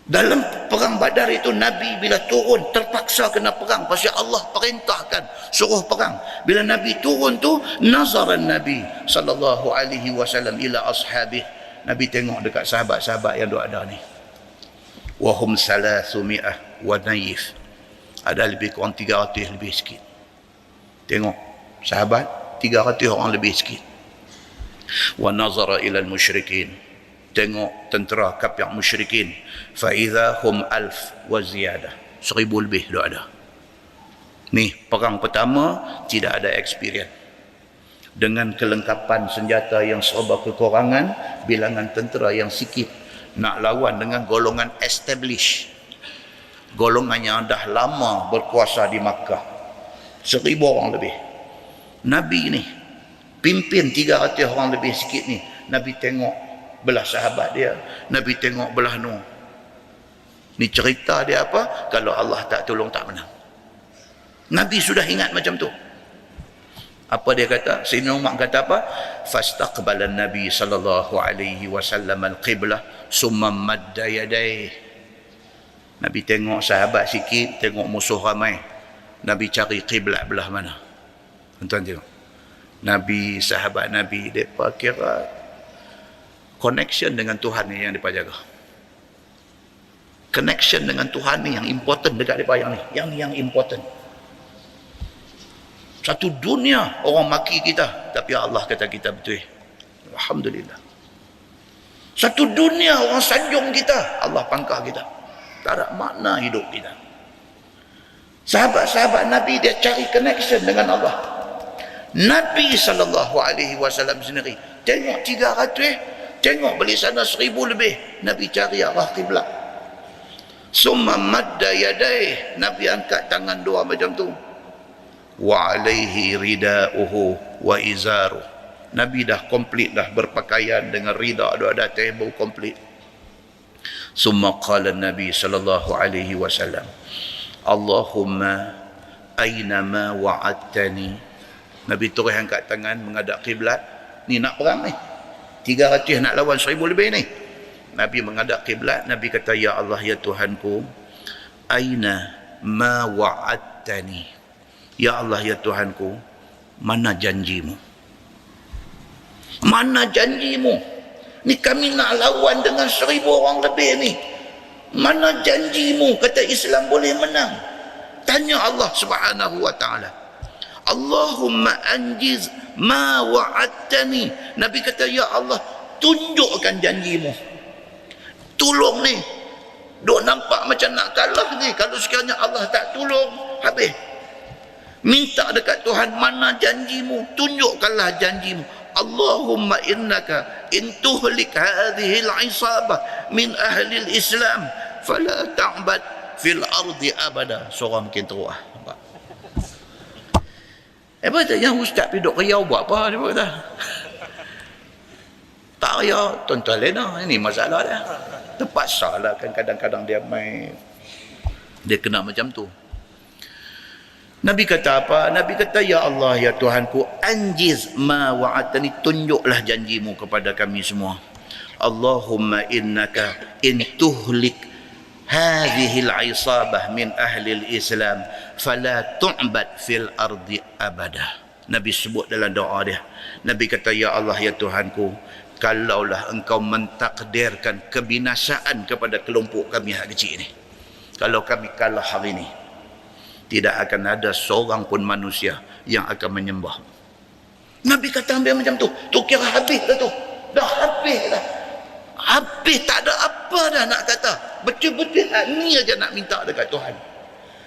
Dalam perang Badar itu Nabi bila turun terpaksa kena perang pasal Allah perintahkan suruh perang. Bila Nabi turun tu, nazaran Nabi sallallahu alaihi wasallam ila ashabih, Nabi tengok dekat sahabat-sahabat yang duk ada ni. Wahum 300 wa naif. Ada lebih kurang 300 lebih sikit. Tengok sahabat 300 orang lebih sikit. Wa nazara ila al-musyrikin. Tengok tentera kafir musyrikin. Fa idza hum 1000 wa ziyadah. 1000 lebih duk ada. Ni perang pertama tidak ada experience. Dengan kelengkapan senjata yang serba kekurangan, bilangan tentera yang sikit, nak lawan dengan golongan established, golongan yang dah lama berkuasa di Makkah, 1000 orang lebih. Nabi ni pimpin 300 orang lebih sikit ni. Nabi tengok belah sahabat dia, Nabi tengok belah nu. Ni cerita dia apa? Kalau Allah tak tolong tak menang. Nabi sudah ingat macam tu. Apa dia kata? Sayyidina Umar kata apa? Fastaqbalan Nabi sallallahu alaihi wasallam al-qiblah summa madda yadayhi. Nabi tengok sahabat sikit, tengok musuh ramai. Nabi cari kiblat belah mana. Tuan tengok. Nabi, sahabat Nabi, mereka kira connection dengan Tuhan ni yang mereka jaga. Connection dengan Tuhan ni yang important dekat mereka yang ni. Yang important. Satu dunia orang maki kita, tapi Allah kata kita betul. Alhamdulillah. Satu dunia orang sanjung kita, Allah pangkah kita. Tak ada makna hidup kita. Sahabat-sahabat Nabi dia cari connection dengan Allah. Nabi SAW sendiri tengok 300, tengok beli sana 1000 lebih. Nabi cari arah kiblat. Summa madda yadayhi, Nabi angkat tangan dua macam tu. Wa alaihi rida'uhu wa izaru. Nabi dah komplit dah berpakaian dengan rida, ada tebau komplit. Summa qala Nabi sallallahu alaihi wasallam, Allahumma aina ma wa'adtani. Nabi terus angkat tangan menghadap kiblat. Ni nak perang ni, 300 nak lawan 1000 lebih ni. Nabi menghadap kiblat. Nabi kata, ya Allah, ya Tuhanku, aina ma wa'adtani. Ya Allah, ya Tuhanku, mana janjimu? Mana janjimu? Ni kami nak lawan dengan 1000 orang lebih ni. Mana janjimu kata Islam boleh menang? Tanya Allah Subhanahu wa ta'ala. Allahumma anjiz ma wa'adtani. Nabi kata, ya Allah, tunjukkan janjimu. Tolong ni. Duk nampak macam nak kalah ni. Kalau sekiranya Allah tak tolong, habis. Minta dekat Tuhan, mana janjimu? Tunjukkanlah janjimu. Allahumma innaka in tuhlik hadhihi al-isabah min ahli al-Islam fala ta'bad fil ardi abada. Seorang makin teruk. Apa tu yang ustaz pergi duk riau buat apa dia kata? Tak riau, tuan-tuan lena, ini masalah dia. Terpaksa lah kan kadang-kadang dia main, dia kena macam tu. Nabi kata apa? Nabi kata, ya Allah, ya Tuhanku, anjiz ma wa'atani, tunjuklah janjimu kepada kami semua. Allahumma innaka in tuhlik hadhihi al-isabah min ahli al-Islam fala tu'bad fil ardi abada. Nabi sebut dalam doa dia. Nabi kata, ya Allah, ya Tuhanku, kalaulah engkau mentakdirkan kebinasaan kepada kelompok kami yang kecil ini, kalau kami kalah hari ini, tidak akan ada seorang pun manusia yang akan menyembah. Nabi kata ambil macam tu. Tu kira habis dah tu. Dah habis dah. Habis, tak ada apa dah nak kata. Betul-betul ni aja nak minta dekat Tuhan.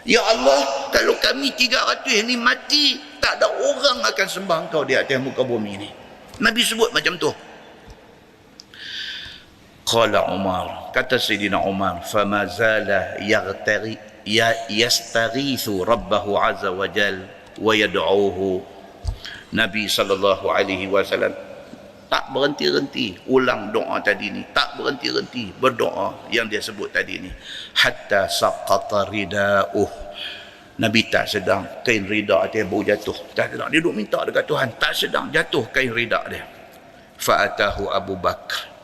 Ya Allah, kalau kami 300 ni mati, tak ada orang akan sembah engkau di atas muka bumi ni. Nabi sebut macam tu. Qala Umar, kata Sayyidina Umar, fama zala yastaghithu rabbahu azza wa jal wa yad'uhu. Nabi sallallahu alaihi wasallam Tak berhenti-henti ulang doa tadi ni. Tak berhenti-henti berdoa yang dia sebut tadi ni. Hatta saqata rida'uh. Nabi tak sedang kain rida dia baru jatuh. Tak sedang dia duduk minta dekat Tuhan. Tak sedang jatuh kain rida dia. Fa'atahu Abu Bakar.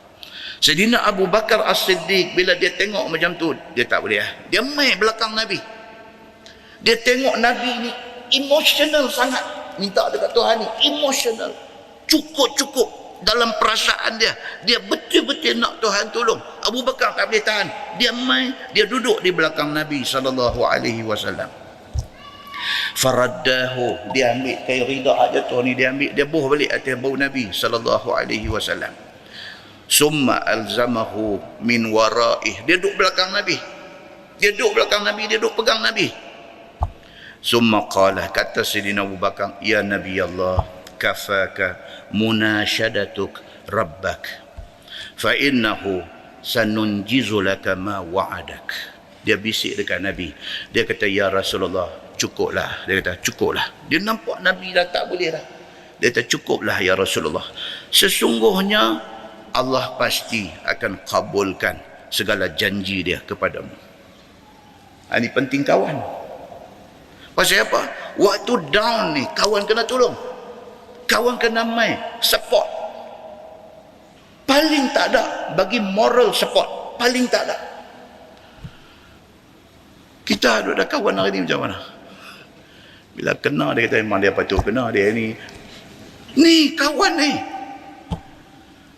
Sayyidina Abu Bakar As-Siddiq bila dia tengok macam tu, dia tak boleh. Dia main belakang Nabi. Dia tengok Nabi ni emosional sangat. Minta dekat Tuhan ni emosional. Cukup-cukup dalam perasaan dia. Dia betul-betul nak Tuhan tolong. Abu Bakar tak boleh tahan. Dia main, dia duduk di belakang Nabi SAW. Faraddahu, dia ambil kain rida jatuh ni, dia ambil, dia buh balik atas bau Nabi SAW. Summa alzamahu min waraih. Dia duduk belakang Nabi. Dia duduk belakang Nabi, dia duduk pegang Nabi. Summa qala, kata Sayyidina Abu Bakar, ya Nabi Allah, kafaka munashadatuk rabbak fa innahu sanunjizu laka ma wa'adak. Dia bisik dekat Nabi. Dia kata, ya Rasulullah, cukuplah. Dia kata, cukuplah. Dia nampak Nabi dah tak boleh dah. Dia kata, cukuplah ya Rasulullah. Sesungguhnya Allah pasti akan kabulkan segala janji dia kepadamu. Ini penting kawan. Pasal apa? Waktu down ni, kawan kena tolong. Kawan kena main, support. Paling tak ada bagi moral support. Paling tak ada. Kita ada kawan hari ni macam mana? Bila kena, dia kata memang dia patut kena. Dia ni kawan ni.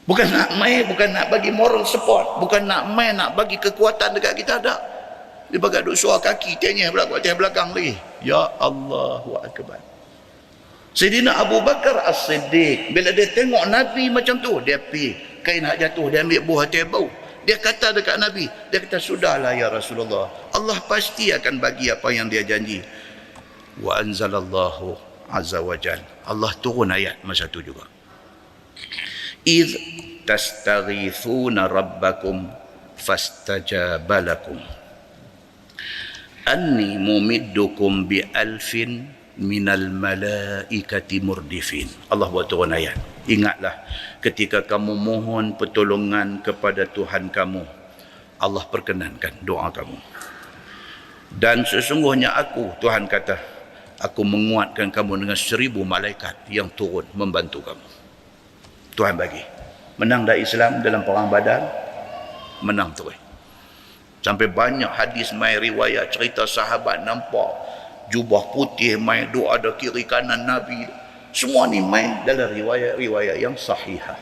Bukan nak main, bukan nak bagi moral support. Bukan nak main, nak bagi kekuatan dekat kita, tak. Dia bagai duk suar kaki, tanya belakang lagi. Ya Allahu Akbar. Sayyidina Abu Bakar As-Siddiq, bila dia tengok Nabi macam tu, dia pergi kain hak jatuh, dia ambil buah hati bau. Dia kata dekat Nabi, dia kata, sudahlah ya Rasulullah, Allah pasti akan bagi apa yang dia janji. Wa anzalallahu azza wa jal. Allah turun ayat masa tu juga. Idh tastaghithuna rabbakum fastajaba lakum anni mumiddukum bi alfin minal malaikati murdifin. Allah buat turun ayat. Ingatlah ketika kamu mohon pertolongan kepada Tuhan kamu, Allah perkenankan doa kamu. Dan sesungguhnya aku, Tuhan kata, aku menguatkan kamu dengan 1000 malaikat yang turun membantu kamu. Tuhan bagi. Menang dah Islam dalam perang Badar, menang terus. Sampai banyak hadis mai riwayat cerita sahabat nampak jubah putih mai doa ada kiri kanan Nabi. Semua ni mai dalam riwayat-riwayat yang sahihah.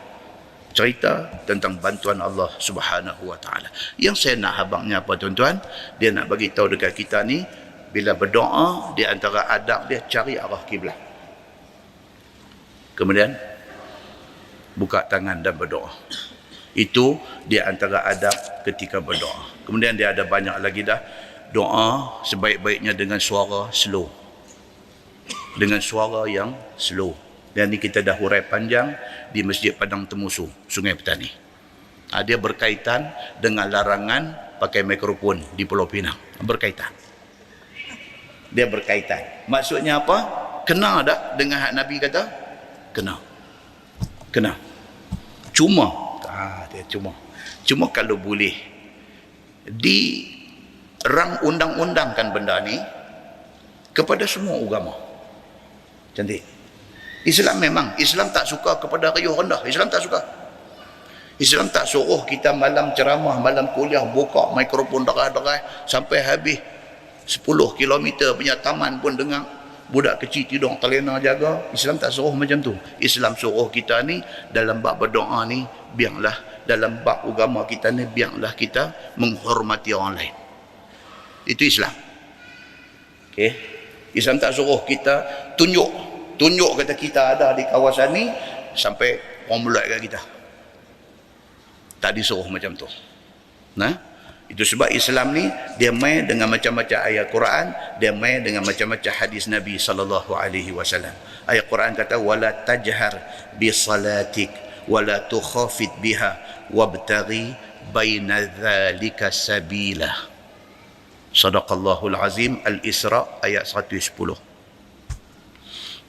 Cerita tentang bantuan Allah Subhanahu wa taala. Yang saya nak habangnya apa tuan-tuan? Dia nak bagi tahu dekat kita ni, bila berdoa di antara adab dia cari arah kiblat. Kemudian buka tangan dan berdoa. Itu di antara adab ketika berdoa. Kemudian dia ada banyak lagi dah. Doa sebaik-baiknya dengan suara slow. Dengan suara yang slow. Dan ni kita dah hurai panjang di Masjid Padang Temusu, Sungai Petani. Dia berkaitan dengan larangan pakai mikrofon di Pulau Pinang. Berkaitan. Dia berkaitan. Maksudnya apa? Kena tak dengan hak Nabi kata? Kena. Kena. Cuma kalau boleh di rang undang-undangkan benda ni kepada semua agama. Cantik. Islam memang, Islam tak suka kepada riuh rendah. Islam tak suka. Islam tak suruh kita malam ceramah, malam kuliah, buka mikrofon derai-derai sampai habis 10 km punya taman pun dengar budak kecil tidur terlena jaga. Islam tak suruh macam tu. Islam suruh kita ni dalam bab berdoa ni, biarlah dalam bab agama kita ni, biarlah kita menghormati orang lain. Itu Islam. Okey. Islam tak suruh kita tunjuk kata kita ada di kawasan ni sampai orang mulut kat kita. Tak disuruh macam tu. Nah, itu sebab Islam ni dia main dengan macam-macam ayat Quran, dia main dengan macam-macam hadis Nabi sallallahu alaihi wasallam. Ayat Quran kata wala tajhar bi salatik wala tukhafit biha wabtaghi baina dzalika sabila. Sadaqallahul azim. Al-Isra ayat 110.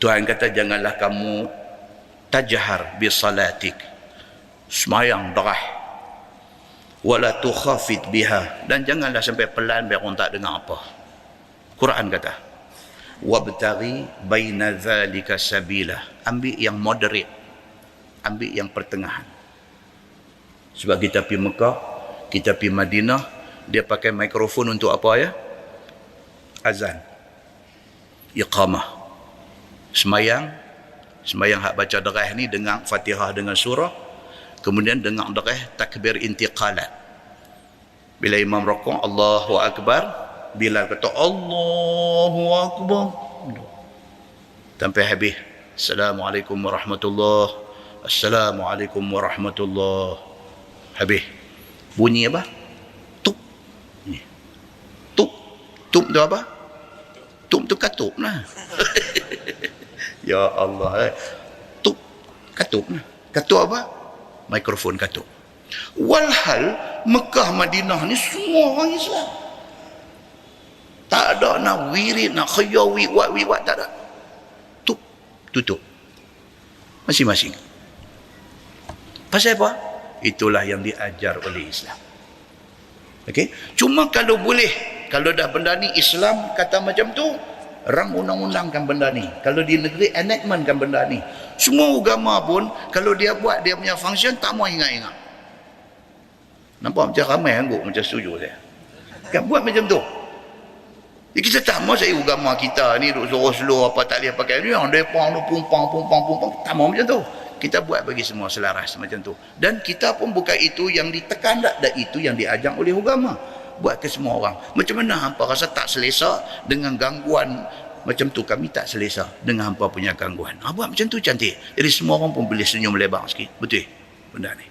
Tuhan kata janganlah kamu tajhar bi salatik, semayang darah, wala tukhafit biha, dan janganlah sampai pelan biar orang tak dengar apa. Quran kata wabtaghi baina dzalika sabila, ambil yang moderate, ambil yang pertengahan. Sebab kita pergi Mekah, kita pergi Madinah, dia pakai mikrofon untuk apa ya? Azan, iqamah, semayang hak baca darah ni dengan Fatihah dengan surah, kemudian dengar darah takbir intiqalat. Bila imam rukuk Allahu akbar, Bilal kata Allahu akbar sampai habis. Assalamualaikum warahmatullahi, Assalamualaikum warahmatullahi, habis. Bunyi apa? Tup. Ni. Tup. Tup tu apa? Tup tu katup lah. Ya Allah. Tup. Katup lah. Katup apa? Mikrofon katup. Walhal Mekah Madinah ni semua orang Islam. Tak ada nak wirid, nak khayar wiwat, tak ada. Tup. Tutup. Masing-masing. Pasal apa? Itulah yang diajar oleh Islam. Okey? Cuma kalau boleh, kalau dah benda ni Islam kata macam tu, orang undang-undangkan benda ni. Kalau di negeri enactmentkan benda ni. Semua agama pun kalau dia buat dia punya function tak mau ingat-ingat. Nampak macam ramai angguk macam setuju saya. Kan buat macam tu. Kita tak mau saya agama kita ni duk suruh slow apa tak boleh pakai ni, yang depa pumpang, tak mau macam tu. Kita buat bagi semua selaras macam tu. Dan kita pun bukan itu yang ditekan dah, itu yang diajar oleh agama. Buat ke semua orang. Macam mana hampa rasa tak selesa dengan gangguan macam tu, kami tak selesa dengan hampa punya gangguan. Buat macam tu cantik. Jadi semua orang pun boleh senyum lebar sikit. Betul benda ni.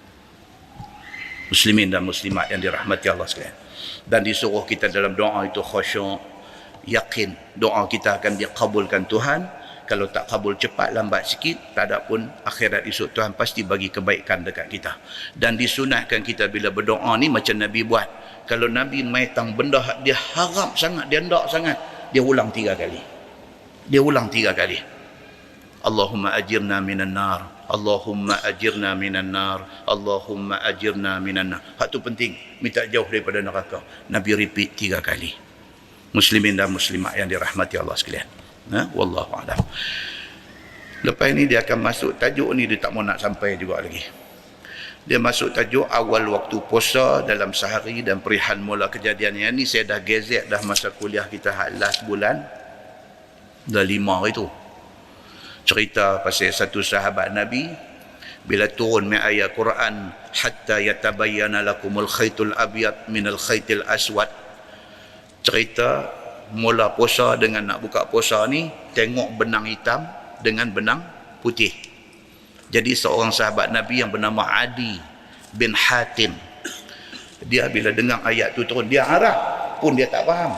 Muslimin dan muslimat yang dirahmati Allah sekalian. Dan disuruh kita dalam doa itu khusyuk, yakin doa kita akan dikabulkan Tuhan. Kalau tak kabul cepat lambat sikit, tak ada pun akhirat esok Tuhan pasti bagi kebaikan dekat kita. Dan disunatkan kita bila berdoa ni macam Nabi buat. Kalau Nabi maitang benda dia harap sangat, dia hendak sangat, dia ulang 3 kali. Dia ulang 3 kali. Allahumma ajirna minan nar, Allahumma ajirna minan nar, Allahumma ajirna minan nar. Hak tu penting, minta jauh daripada neraka. Nabi repeat 3 kali. Muslimin dan muslimat yang dirahmati Allah sekalian. Wallahu a'lam. Lepas ni dia akan masuk tajuk ni, dia tak mau nak sampai juga lagi. Dia masuk tajuk awal waktu puasa dalam sehari dan perihal mula kejadian yang ni. Saya dah gezek dah masa kuliah kita last bulan, dah 5 hari tu. Cerita pasal satu sahabat Nabi bila turun mai ayat Quran, hatta yatabayyana lakumul khaytul abyad minal khaytil aswad. Cerita mula puasa dengan nak buka puasa ni, tengok benang hitam dengan benang putih. Jadi seorang sahabat Nabi yang bernama Adi bin Hatim, dia bila dengar ayat tu turun, dia Arab pun dia tak faham.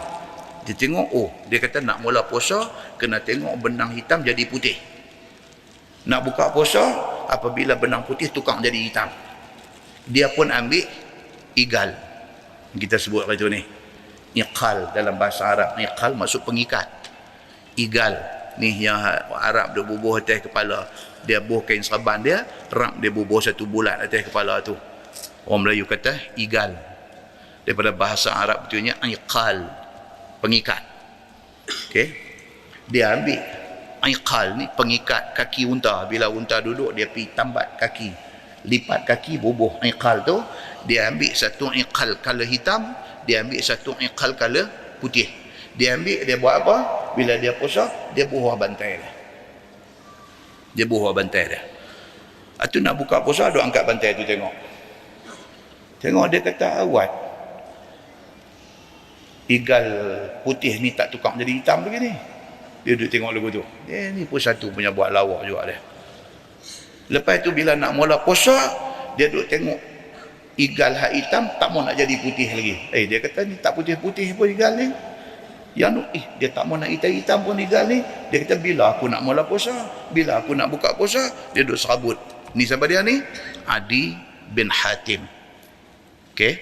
Dia tengok, dia kata nak mula puasa kena tengok benang hitam jadi putih. Nak buka puasa apabila benang putih tukar jadi hitam. Dia pun ambil igal, kita sebut itu ni iqal dalam bahasa Arab. Iqal maksud pengikat. Igal ni yang Arab dia bubuh atas kepala, dia bubuh kain serban dia, rap dia bubuh satu bulat atas kepala tu. Orang Melayu kata igal. Daripada bahasa Arab betulnya iqal, pengikat. Okey. Dia ambil iqal ni pengikat kaki unta. Bila unta duduk dia pergi tambat kaki, lipat kaki, bubuh iqal tu. Dia ambil satu iqal color hitam, dia ambil satu iqal color putih. Dia ambil, dia buat apa? Bila dia puasa, dia buah bantai dia. Dia buah bantai dia. Itu nak buka puasa, dia angkat bantai tu tengok. Tengok dia kata, awat. Igal putih ni tak tukar jadi hitam begini. Dia duduk tengok lagu tu. Dia ni pun satu punya buat lawak juga dia. Lepas tu bila nak mula puasa, dia duduk tengok igal hak hitam tak mau nak jadi putih lagi. Dia kata ni tak putih-putih pun igal ni. Yang dia tak mau nak hitam-hitam pun igal ni. Dia kata bila aku nak mula puasa, bila aku nak buka puasa, dia duduk serabut. Ni siapa dia ni? Adi bin Hatim. Okey.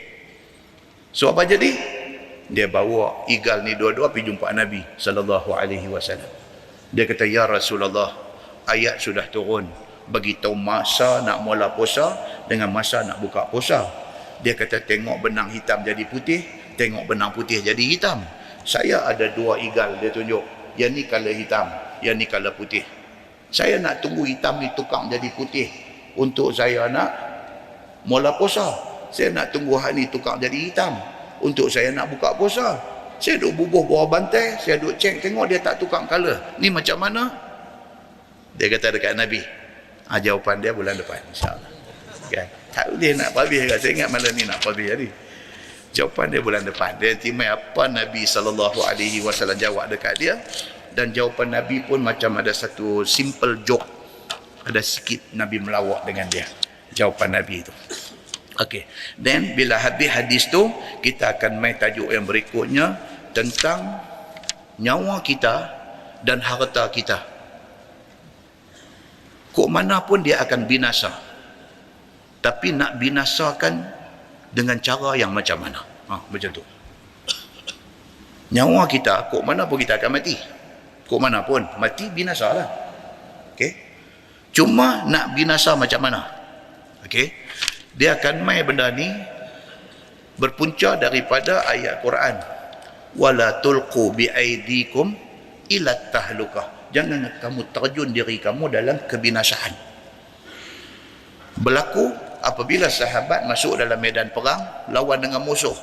So apa jadi? Dia bawa igal ni dua-dua pergi jumpa Nabi sallallahu alaihi wasallam. Dia kata, ya Rasulullah, ayat sudah turun. bagi tahu masa nak mula puasa dengan masa nak buka puasa. Dia kata tengok benang hitam jadi putih, tengok benang putih jadi hitam. Saya ada 2 igal, dia tunjuk. Yang ni colour hitam, yang ni colour putih. Saya nak tunggu hitam ni tukang jadi putih untuk saya nak mula puasa. Saya nak tunggu hal ni tukang jadi hitam untuk saya nak buka puasa. Saya duduk bubuh bawah bantai, saya duduk cek tengok dia tak tukang colour. Ni macam mana? Dia kata dekat Nabi. Jawapan dia bulan depan insya-Allah. Kan? Tak boleh nak habis kan. Saya ingat malam ni nak habis tadi. Jawapan dia bulan depan. Dia timai apa Nabi SAW jawab dekat dia. Dan jawapan Nabi pun macam ada satu simple joke. Ada sikit Nabi melawak dengan dia. Jawapan Nabi itu. Okey. Then bila habis hadis tu, kita akan main tajuk yang berikutnya tentang nyawa kita dan harta kita. Kok mana pun dia akan binasa. Tapi nak binasakan dengan cara yang macam mana? Macam tu. Nyawa kita, kok mana pun kita akan mati. Kok mana pun mati, binasa lah. Okey. Cuma nak binasa macam mana? Okey. Dia akan main benda ni berpunca daripada ayat Quran. Wala tulqu biaidikum ila tahlukah. Jangan kamu terjun diri kamu dalam kebinasaan. Berlaku apabila sahabat masuk dalam medan perang lawan dengan musuh.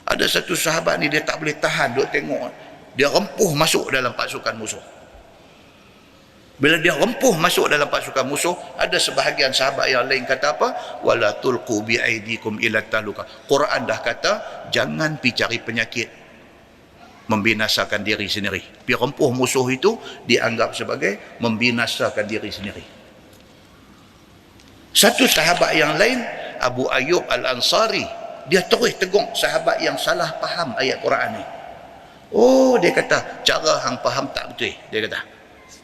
Ada satu sahabat ni dia tak boleh tahan, duk tengok dia rempuh masuk dalam pasukan musuh. Bila dia rempuh masuk dalam pasukan musuh, ada sebahagian sahabat yang lain kata apa? Wala tulqu biaidikum ila taluka. Quran dah kata jangan pi cari penyakit membinasakan diri sendiri. Pi rempuh musuh itu dianggap sebagai membinasakan diri sendiri. Satu sahabat yang lain, Abu Ayyub Al-Ansari, dia terus tegur sahabat yang salah faham ayat Quran ni. Oh, dia kata cara hang faham tak betul. Dia kata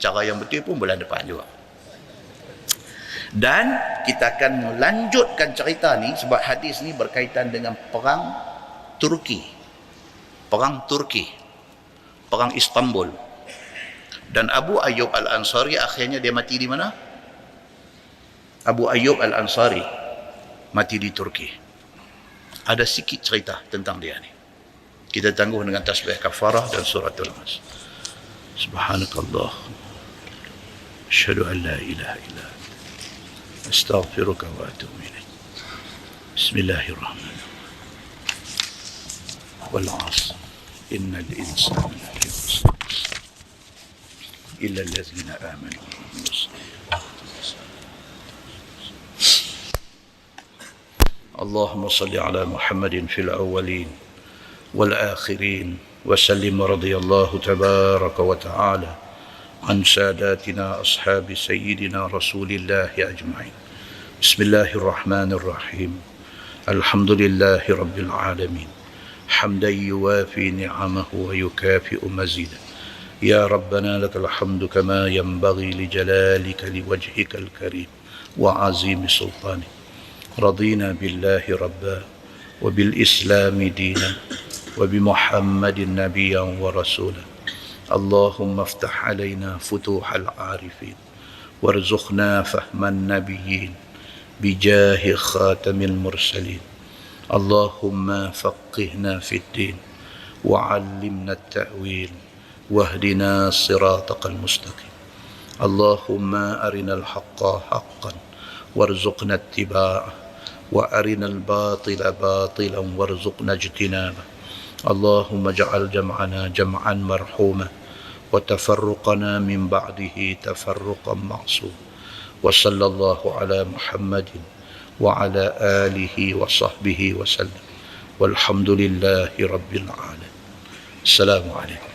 cara yang betul pun bulan depan juga. Dan kita akan melanjutkan cerita ni sebab hadis ni berkaitan dengan perang Turki. Perang Turki. Perang Istanbul. Dan Abu Ayyub Al-Ansari akhirnya dia mati di mana? Abu Ayyub Al-Ansari mati di Turki. Ada sikit cerita tentang dia ni. Kita tangguh dengan tasbih kafarah dan suratul Nas. Subhanakallah. Asyhadu an la ilaha illa anta. Astaghfiruka wa atubu ilaik. Bismillahirrahmanirrahim. Wal 'asr. Innal insana lafi khusr. Illa allazina amanu wa amilus salihati. اللهم صل على محمد في الأولين والآخرين وسلم رضي الله تبارك وتعالى عن ساداتنا أصحاب سيدنا رسول الله أجمعين. بسم الله الرحمن الرحيم. الحمد لله رب العالمين حمدا يوافي نعمه ويكافئ مزيدا. يا ربنا لك الحمد كما ينبغي لجلالك لوجهك الكريم وعظيم سلطانك. رضينا بالله ربا وبالإسلام دينا وبمحمد نبيا ورسولا. اللهم افتح علينا فتوح العارفين وارزقنا فهم النبيين بجاه خاتم المرسلين. اللهم فقهنا في الدين وعلمنا التأويل واهدنا صراطك المستقيم. اللهم أرنا الحق حقا وارزقنا اتباعه وأرنا الباطل باطلا وارزقنا اجتنابه. اللهم اجعل جمعنا جمعا مرحوما وتفرقنا من بعده تفرقا معصوما. وصلى الله على محمد وعلى آله وصحبه وسلم والحمد لله رب العالمين. السلام عليكم.